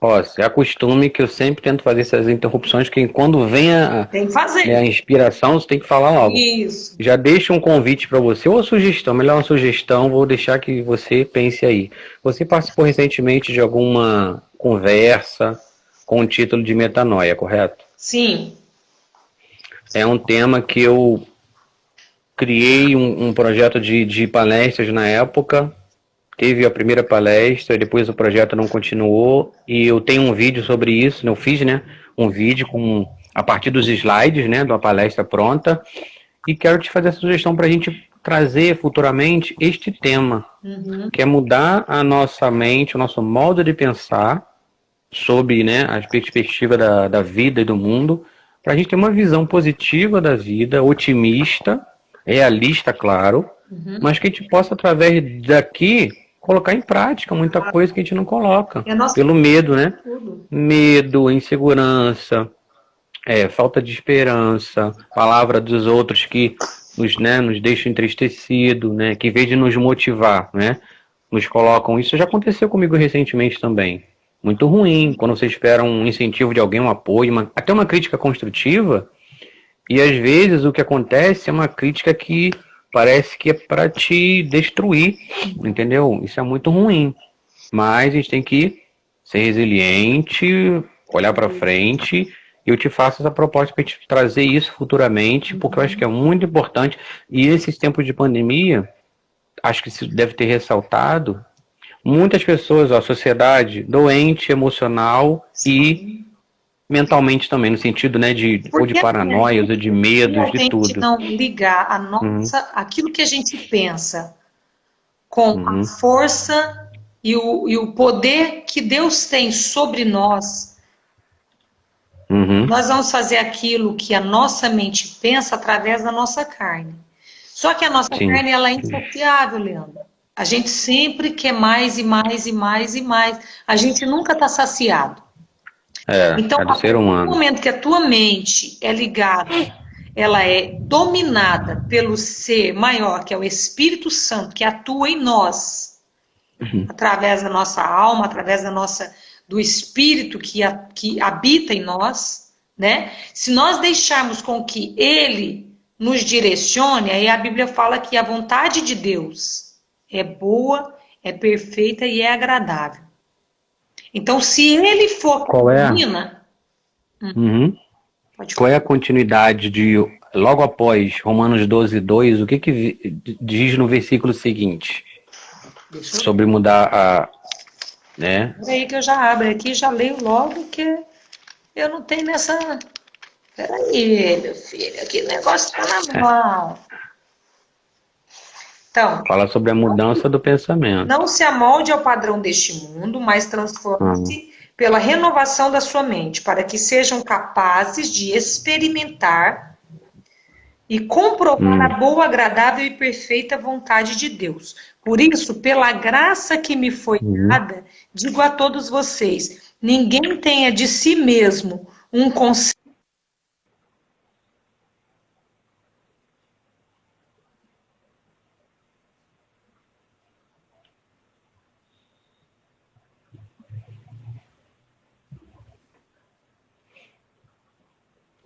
A: ó, se acostume que eu sempre tento fazer essas interrupções, que quando vem
B: Tem que
A: né,
B: fazer.
A: a inspiração, você tem que falar logo.
B: Isso.
A: Já deixo um convite para você, ou sugestão, melhor uma sugestão, vou deixar que você pense aí. Você participou recentemente de alguma conversa com o título de Metanoia, correto?
B: Sim.
A: É um tema que eu criei um projeto de palestras na época. Teve a primeira palestra, depois o projeto não continuou, e eu tenho um vídeo sobre isso, eu fiz, né, um vídeo a partir dos slides, né, da palestra pronta, e quero te fazer a sugestão para a gente trazer futuramente este tema, que é mudar a nossa mente, o nosso modo de pensar sobre, né, a perspectiva da vida e do mundo, para a gente ter uma visão positiva da vida, otimista, realista, claro, mas que a gente possa, através daqui, colocar em prática muita coisa que a gente não coloca, pelo medo, né? Medo, insegurança, falta de esperança, palavra dos outros que nos deixam entristecidos, né? Que em vez de nos motivar, né? Nos colocam. Isso já aconteceu comigo recentemente também. Muito ruim, quando você espera um incentivo de alguém, um apoio, até uma crítica construtiva, e às vezes o que acontece é uma crítica que parece que é para te destruir, entendeu? Isso é muito ruim. Mas a gente tem que ser resiliente, olhar para frente. E eu te faço essa proposta para te trazer isso futuramente, porque eu acho que é muito importante. E esses tempos de pandemia, acho que isso deve ter ressaltado, muitas pessoas, a sociedade doente, emocional e mentalmente também, no sentido, né, ou de paranoias, ou de medos, de tudo.
B: Se a gente não ligar aquilo que a gente pensa com a força e o poder que Deus tem sobre nós, nós vamos fazer aquilo que a nossa mente pensa através da nossa carne. Só que a nossa carne, ela é insaciável, Leandro. A gente sempre quer mais e mais e mais e mais. A gente nunca está saciado. Então,
A: é do ser humano.
B: no momento que a tua mente é ligada, ela é dominada pelo ser maior, que é o Espírito Santo, que atua em nós, através da nossa alma, através do Espírito que habita em nós, né? Se nós deixarmos com que Ele nos direcione, aí a Bíblia fala que a vontade de Deus é boa, é perfeita e é agradável. Então, se Ele for
A: Qual é? Qual é a continuidade de logo após Romanos 12:2? O que diz no versículo seguinte? Sobre mudar né?
B: Peraí que eu já abro aqui, já leio logo, que eu não tenho nessa... Peraí, meu filho, aqui o negócio tá na mão. Então,
A: fala sobre a mudança do pensamento.
B: Não se amolde ao padrão deste mundo, mas transforme-se pela renovação da sua mente, para que sejam capazes de experimentar e comprovar a boa, agradável e perfeita vontade de Deus. Por isso, pela graça que me foi dada, digo a todos vocês, ninguém tenha de si mesmo um conceito.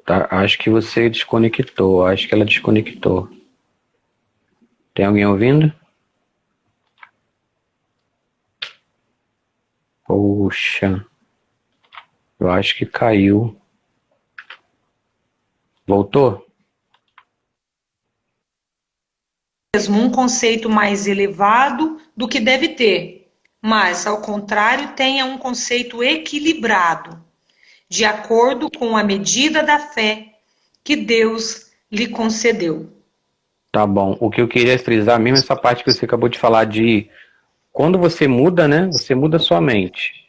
A: Tá, acho que você desconectou. Acho que ela desconectou. Tem alguém ouvindo? Poxa. Eu acho que caiu. Voltou?
B: Mesmo um conceito mais elevado do que deve ter, mas, ao contrário, tenha um conceito equilibrado, de acordo com a medida da fé que Deus lhe concedeu.
A: Tá bom. O que eu queria frisar mesmo é essa parte que você acabou de falar de quando você muda, né? Você muda a sua mente.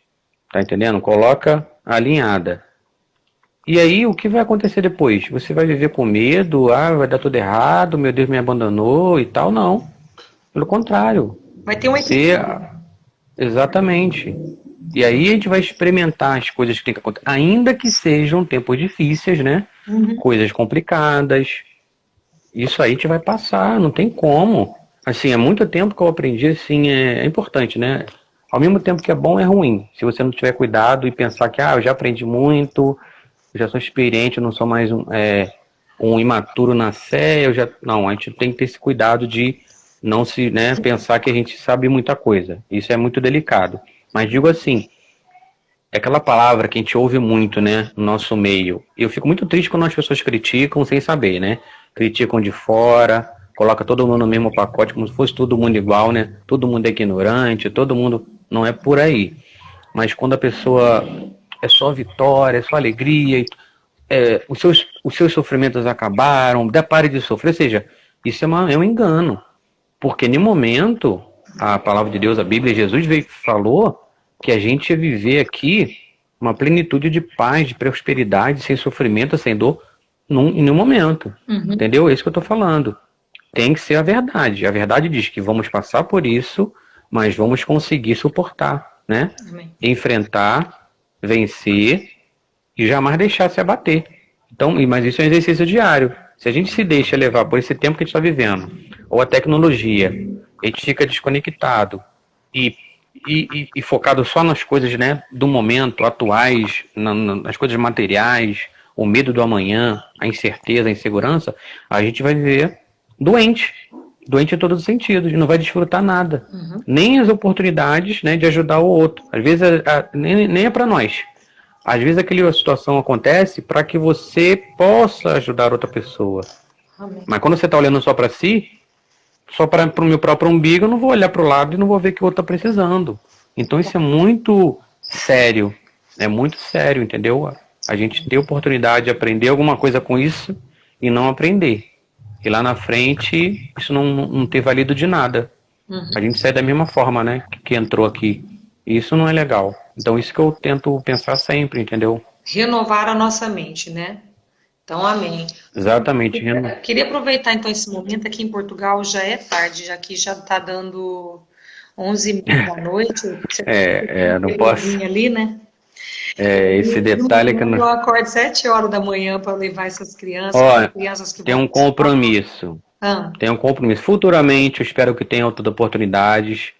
A: Tá entendendo? Coloca alinhada. E aí, o que vai acontecer depois? Você vai viver com medo? Vai dar tudo errado, meu Deus me abandonou e tal? Não. Pelo contrário.
B: Vai ter um equilíbrio.
A: Exatamente. E aí a gente vai experimentar as coisas que tem que acontecer, ainda que sejam tempos difíceis, né?
B: Uhum.
A: Coisas complicadas. Isso aí a gente vai passar, não tem como. Assim, é muito tempo que eu aprendi, assim, é importante, né? Ao mesmo tempo que é bom, é ruim. Se você não tiver cuidado e pensar que, eu já aprendi muito, eu já sou experiente, eu não sou mais um imaturo na fé, eu já... Não, a gente tem que ter esse cuidado de não se, né, pensar que a gente sabe muita coisa. Isso é muito delicado. Mas digo assim, é aquela palavra que a gente ouve muito, né, no nosso meio. Eu fico muito triste quando as pessoas criticam sem saber, né? Criticam de fora, coloca todo mundo no mesmo pacote, como se fosse todo mundo igual, né? Todo mundo é ignorante, todo mundo... Não é por aí. Mas quando a pessoa é só vitória, é só alegria, os seus sofrimentos acabaram, pare de sofrer, ou seja, isso é um engano. Porque no momento, a palavra de Deus, a Bíblia, Jesus falou que a gente ia viver aqui uma plenitude de paz, de prosperidade, sem sofrimento, sem dor, em nenhum momento.
B: Uhum.
A: Entendeu? É isso que eu estou falando. Tem que ser a verdade. A verdade diz que vamos passar por isso, mas vamos conseguir suportar, né?
B: Amém.
A: Enfrentar, vencer e jamais deixar se abater. Então, mas isso é um exercício diário. Se a gente se deixa levar por esse tempo que a gente está vivendo, ou a tecnologia, a gente fica desconectado e, e focado só nas coisas, né, do momento, atuais, nas coisas materiais, o medo do amanhã, a incerteza, a insegurança, a gente vai viver doente. Doente em todos os sentidos, e não vai desfrutar nada.
B: Uhum.
A: Nem as oportunidades, né, de ajudar o outro. Às vezes nem é para nós. Às vezes aquela situação acontece para que você possa ajudar outra pessoa.
B: Amém.
A: Mas quando você está olhando só para si, só para o meu próprio umbigo, eu não vou olhar para o lado e não vou ver que o outro está precisando. Então isso é muito sério. É muito sério, entendeu? A gente tem a oportunidade de aprender alguma coisa com isso e não aprender. E lá na frente, isso não ter valido de nada.
B: Uhum.
A: A gente sai da mesma forma, né? Que entrou aqui. E isso não é legal. Então isso que eu tento pensar sempre, entendeu?
B: Renovar a nossa mente, né? Então, amém.
A: Exatamente.
B: Queria aproveitar então esse momento. Aqui em Portugal já é tarde, já aqui já está dando 11h30 da noite. Você
A: Não posso.
B: ali, né?
A: Esse detalhe que
B: Eu acordo 7 horas da manhã para levar essas crianças,
A: Ó,
B: crianças que
A: tem
B: vão.
A: um compromisso. Tem um compromisso. Futuramente, eu espero que tenha outras oportunidades.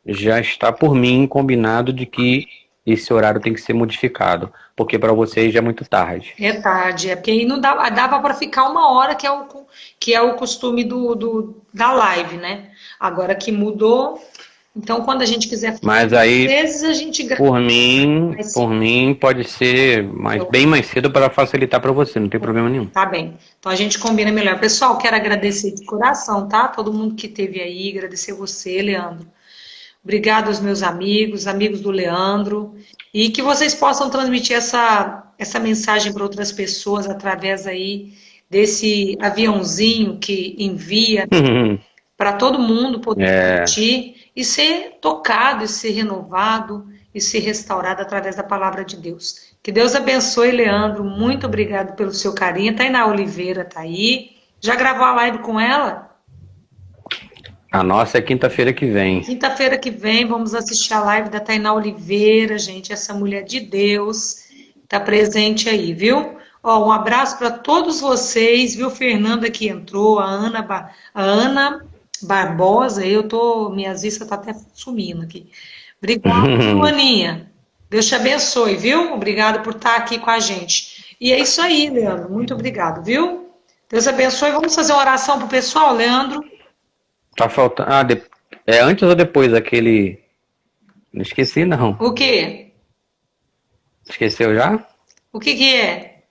A: Já está por mim combinado de que esse horário tem que ser modificado, porque para vocês já é muito tarde.
B: É tarde, é porque aí não dava para ficar 1 hora, que é o costume da live, né? Agora que mudou, então quando a gente quiser fazer,
A: Mas aí,
B: às vezes a gente
A: por mim pode ser bem mais cedo para facilitar para você, não tem problema nenhum.
B: Tá bem. Então a gente combina melhor. Pessoal, quero agradecer de coração, tá? Todo mundo que esteve aí, agradecer você, Leandro. Obrigado aos meus amigos do Leandro, e que vocês possam transmitir essa mensagem para outras pessoas através aí desse aviãozinho que envia para todo mundo poder assistir e ser tocado, e ser renovado, e ser restaurado através da palavra de Deus. Que Deus abençoe, Leandro. Muito obrigado pelo seu carinho. Tainá Oliveira tá aí. Já gravou a live com ela?
A: A nossa é quinta-feira que vem.
B: Quinta-feira que vem vamos assistir a live da Tainá Oliveira, gente. Essa mulher de Deus tá presente aí, viu? Ó, um abraço para todos vocês, viu? Fernanda que entrou, a Ana Barbosa, minhas vistas tá até sumindo aqui. Obrigada, Aninha. Deus te abençoe, viu? Obrigado por estar aqui com a gente. E é isso aí, Leandro. Muito obrigado, viu? Deus abençoe. Vamos fazer uma oração pro pessoal, Leandro?
A: Tá faltando. Antes ou depois aquele. Não esqueci, não.
B: O quê?
A: Esqueceu já?
B: O que é?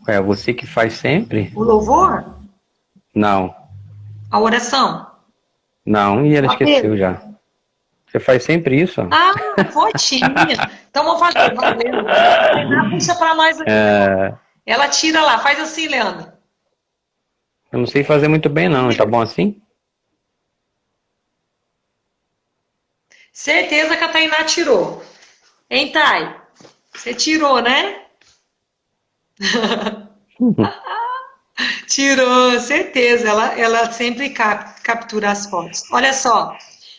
A: É você que faz sempre?
B: O louvor?
A: Não.
B: A oração?
A: Não, e ela esqueceu já. Você faz sempre isso?
B: Fotinha. Então vamos fazer. Valeu. Puxa pra nós aqui. Ela tira lá. Faz assim, Leandro.
A: Eu não sei fazer muito bem, não. Tá bom assim?
B: Certeza que a Tainá tirou. Hein, Thay? Você tirou, né? Tirou, certeza. Ela sempre captura as fotos. Olha só.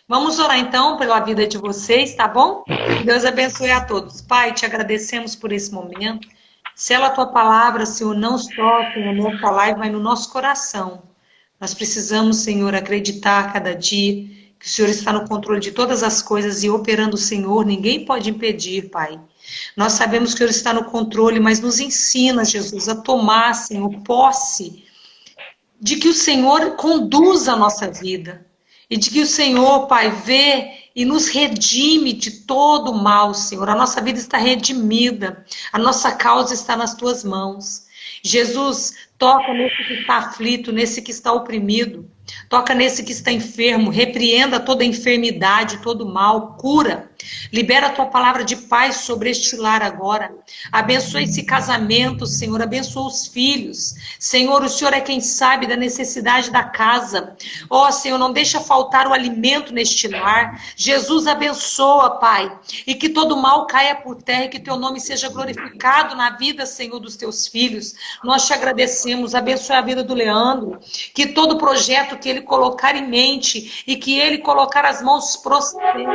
B: Vamos orar então pela vida de vocês, tá bom? Que Deus abençoe a todos. Pai, te agradecemos por esse momento. Sela a tua palavra, Senhor, não só, Senhor, nessa live, mas no nosso coração. Nós precisamos, Senhor, acreditar a cada dia que o Senhor está no controle de todas as coisas e operando o Senhor, ninguém pode impedir, Pai. Nós sabemos que o Senhor está no controle, mas nos ensina, Jesus, a tomar, Senhor, posse de que o Senhor conduza a nossa vida. E de que o Senhor, Pai, vê e nos redime de todo o mal, Senhor. A nossa vida está redimida. A nossa causa está nas tuas mãos. Jesus, toca nesse que está aflito, nesse que está oprimido. Toca nesse que está enfermo. Repreenda toda enfermidade, todo mal. Cura. Libera a tua palavra de paz sobre este lar agora. Abençoa esse casamento, Senhor. Abençoa os filhos. Senhor, o Senhor é quem sabe da necessidade da casa. Ó, Senhor, não deixa faltar o alimento neste lar. Jesus, abençoa, Pai. E que todo mal caia por terra e que teu nome seja glorificado na vida, Senhor, dos teus filhos. Nós te agradecemos. Abençoa a vida do Leandro. Que todo projeto que ele colocar em mente e que ele colocar as mãos prospere.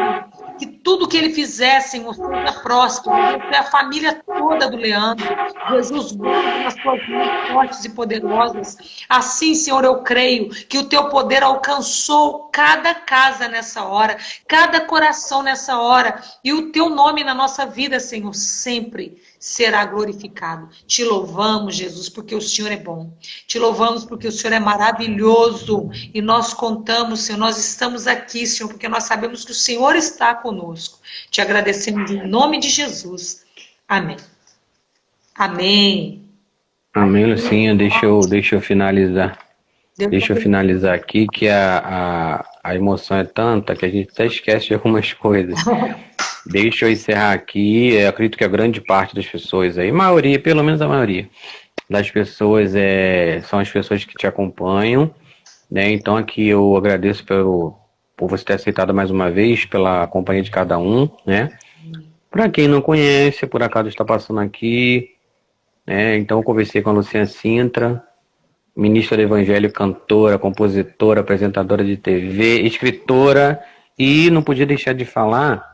B: Que tudo que ele fizer, Senhor, seja próspero. Abençoe a família toda do Leandro. Jesus, guarda nas tuas mãos fortes e poderosas. Assim, Senhor, eu creio que o teu poder alcançou cada casa nessa hora, cada coração nessa hora. E o teu nome na nossa vida, Senhor, sempre será glorificado. Te louvamos, Jesus, porque o Senhor é bom. Te louvamos porque o Senhor é maravilhoso. E nós contamos, Senhor, nós estamos aqui, Senhor, porque nós sabemos que o Senhor está conosco. Te agradecemos em nome de Jesus. Amém. Amém.
A: Amém, Lucinha. Deixa eu finalizar. Deixa eu finalizar aqui, que a emoção é tanta que a gente até esquece de algumas coisas. Deixa eu encerrar aqui. Eu acredito que a grande parte das pessoas aí, maioria, pelo menos a maioria das pessoas são as pessoas que te acompanham, né? Então aqui eu agradeço por você ter aceitado mais uma vez, pela companhia de cada um, né? Para quem não conhece, por acaso está passando aqui, né? Então eu conversei com a Lucinha Sintra, ministra do Evangelho, cantora, compositora, apresentadora de TV, escritora, e não podia deixar de falar.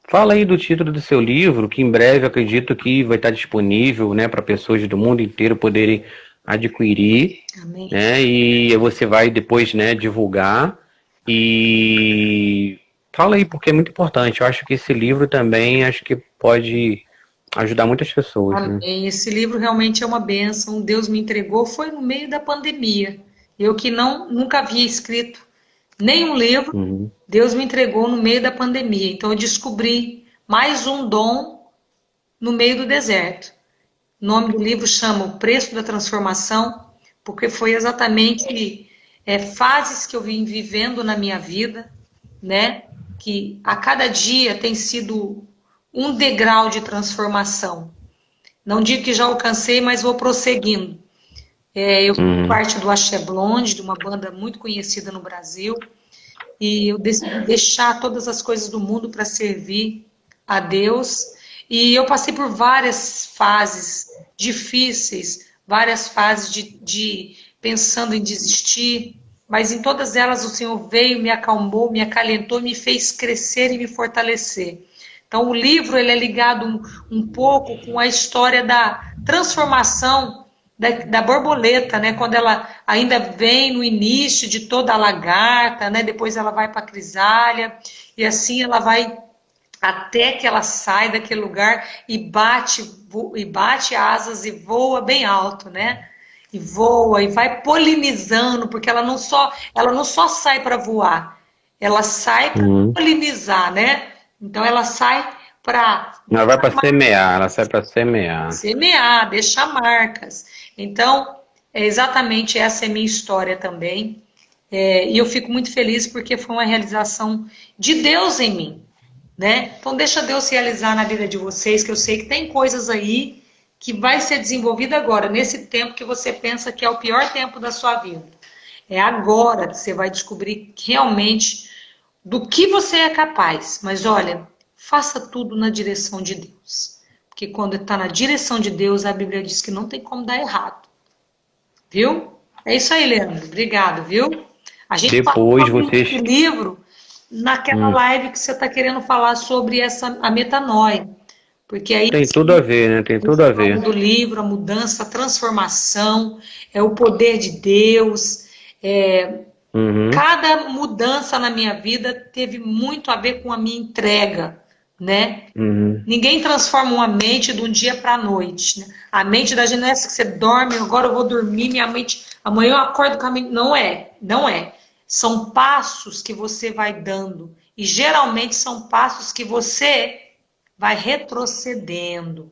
A: Fala aí do título do seu livro, que em breve eu acredito que vai estar disponível, né, para pessoas do mundo inteiro poderem adquirir.
B: Amém.
A: Né, e você vai depois, né, divulgar. E fala aí, porque é muito importante. Eu acho que esse livro também acho que pode ajudar muitas pessoas.
B: Amém.
A: Né?
B: Esse livro realmente é uma bênção. Deus me entregou, foi no meio da pandemia. Eu que nunca havia escrito nenhum livro, Deus me entregou no meio da pandemia. Então eu descobri mais um dom no meio do deserto. O nome do livro chama O Preço da Transformação, porque foi exatamente fases que eu vim vivendo na minha vida, né? Que a cada dia tem sido um degrau de transformação. Não digo que já alcancei, mas vou prosseguindo. Eu faço parte do Axé Blonde, de uma banda muito conhecida no Brasil, e eu decidi deixar todas as coisas do mundo para servir a Deus. E eu passei por várias fases difíceis, várias fases de pensando em desistir, mas em todas elas o Senhor veio, me acalmou, me acalentou, me fez crescer e me fortalecer. Então o livro ele é ligado um pouco com a história da transformação da borboleta, né? Quando ela ainda vem no início de toda a lagarta, né? Depois ela vai para a crisália, e assim ela vai até que ela sai daquele lugar e bate asas e voa bem alto, né? E voa e vai polinizando, porque ela não só sai para voar, ela sai para polinizar, né? Então ela sai para...
A: Ela vai para semear, ela sai para semear.
B: Semear, deixar marcas. Então, exatamente essa é a minha história também. E eu fico muito feliz porque foi uma realização de Deus em mim, né? Então deixa Deus realizar na vida de vocês, que eu sei que tem coisas aí que vai ser desenvolvida agora, nesse tempo que você pensa que é o pior tempo da sua vida. É agora que você vai descobrir realmente do que você é capaz. Mas olha, faça tudo na direção de Deus. Porque quando está na direção de Deus, a Bíblia diz que não tem como dar errado. Viu? É isso aí, Leandro. Obrigado, viu? A gente
A: Depois
B: falou
A: vocês...
B: esse livro naquela
A: Hum.
B: live que você está querendo falar sobre a metanoia. Porque aí
A: Tem tudo a ver, né? Tem tudo a
B: fala
A: ver.
B: do livro, a mudança, a transformação, é o poder de Deus.
A: Uhum,
B: Cada mudança na minha vida teve muito a ver com a minha entrega, né?
A: uhum,
B: Ninguém transforma uma mente de um dia para a noite, né? A mente da gente não é essa que você dorme, agora eu vou dormir, minha mente, amanhã eu acordo com a mente. Não é, não é. São passos que você vai dando. E geralmente são passos que você vai retrocedendo,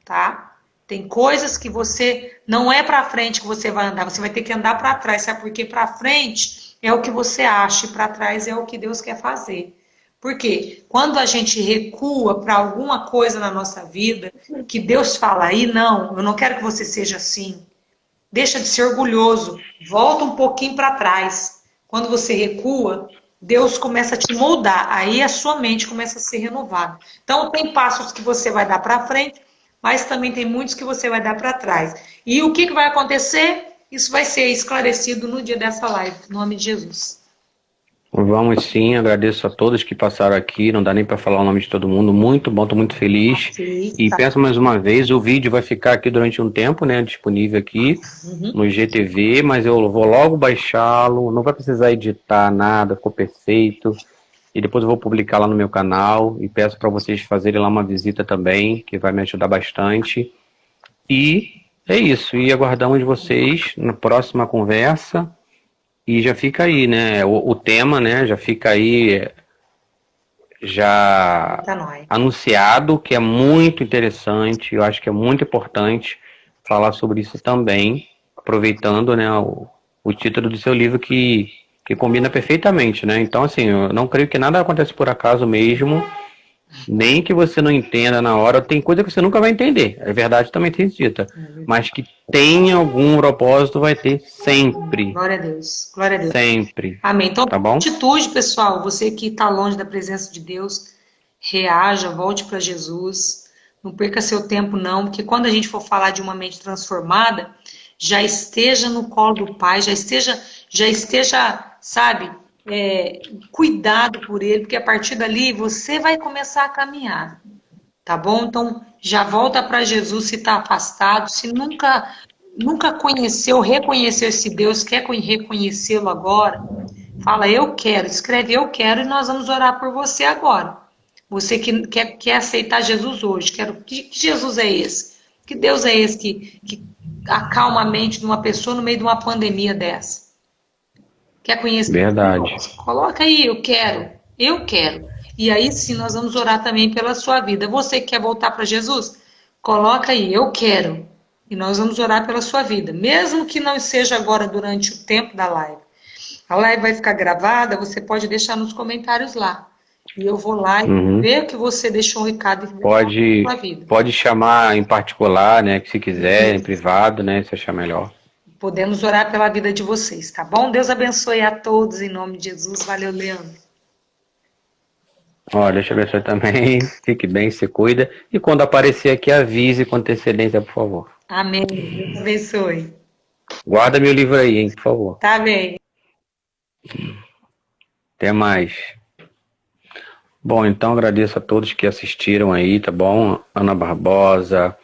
B: tá? Tem coisas que você não é para frente que você vai andar, você vai ter que andar para trás, sabe? Porque para frente é o que você acha e para trás é o que Deus quer fazer. Porque quando a gente recua para alguma coisa na nossa vida, que Deus fala aí, não, eu não quero que você seja assim. Deixa de ser orgulhoso, volta um pouquinho para trás. Quando você recua, Deus começa a te moldar, aí a sua mente começa a ser renovada. Então, tem passos que você vai dar para frente, mas também tem muitos que você vai dar para trás. E o que vai acontecer? Isso vai ser esclarecido no dia dessa live, em nome de Jesus.
A: Vamos sim, agradeço a todos que passaram aqui, não dá nem para falar o nome de todo mundo, muito bom, estou muito feliz.
B: Ok,
A: E
B: tá.
A: peço mais uma vez, o vídeo vai ficar aqui durante um tempo, né, disponível aqui
B: Uhum.
A: no GTV, mas eu vou logo baixá-lo, não vai precisar editar nada, ficou perfeito. E depois eu vou publicar lá no meu canal e peço para vocês fazerem lá uma visita também, que vai me ajudar bastante. E é isso, e aguardamos vocês na próxima conversa. E já fica aí, né? O tema, né? Já fica aí já
B: Metanoia.
A: anunciado, que é muito interessante. Eu acho que é muito importante falar sobre isso também, aproveitando, né, o título do seu livro que combina perfeitamente, né? Então, assim, eu não creio que nada acontece por acaso mesmo. Nem que você não entenda na hora, tem coisa que você nunca vai entender. É verdade, também tem dita. Mas que tem algum propósito, vai ter sempre.
B: Glória a Deus. Glória a Deus.
A: Sempre.
B: Amém. Então,
A: Tá bom?
B: atitude, pessoal. Você que está longe da presença de Deus, reaja, volte para Jesus. Não perca seu tempo, não, porque quando a gente for falar de uma mente transformada, já esteja no colo do Pai, já esteja, sabe, cuidado por Ele, porque a partir dali você vai começar a caminhar, tá bom? Então, já volta para Jesus se está afastado, se nunca conheceu, reconheceu esse Deus, quer reconhecê-lo agora, fala eu quero, escreve eu quero e nós vamos orar por você agora. Você que quer aceitar Jesus hoje, que Jesus é esse? Que Deus é esse que acalma a mente de uma pessoa no meio de uma pandemia dessa? Quer conhecer
A: Verdade.
B: Deus? Coloca aí, eu quero, eu quero. E aí sim nós vamos orar também pela sua vida. Você que quer voltar para Jesus? Coloca aí, eu quero. E nós vamos orar pela sua vida, mesmo que não seja agora durante o tempo da live. A live vai ficar gravada, você pode deixar nos comentários lá. E eu vou lá e vou
A: Uhum.
B: ver que você deixou um recado e vai falar
A: Pode,
B: sua vida.
A: pode chamar em particular, né? Que se quiser, em privado, né? Se achar melhor.
B: Podemos orar pela vida de vocês, tá bom? Deus abençoe a todos em nome de Jesus. Valeu, Leandro.
A: Ó, deixa eu ver você também. Fique bem, se cuida. E quando aparecer aqui, avise com antecedência, por favor.
B: Amém. Deus abençoe.
A: Guarda meu livro aí, hein, por favor.
B: Tá bem.
A: Até mais. Bom, então agradeço a todos que assistiram aí, tá bom? Ana Barbosa,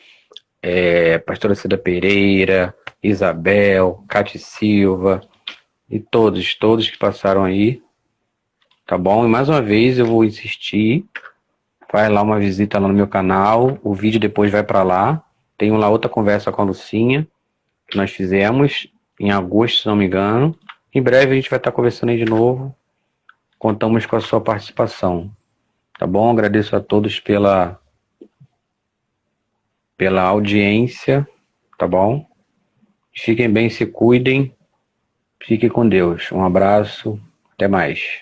A: Pastora Cida Pereira, Isabel, Cate Silva e todos que passaram aí, tá bom? E mais uma vez eu vou insistir, faz lá uma visita lá no meu canal, o vídeo depois vai para lá. Tenho lá outra conversa com a Lucinha, que nós fizemos em agosto, se não me engano. Em breve a gente vai estar conversando aí de novo. Contamos com a sua participação, tá bom? Agradeço a todos pela audiência, tá bom? Fiquem bem, se cuidem, fiquem com Deus. Um abraço, até mais.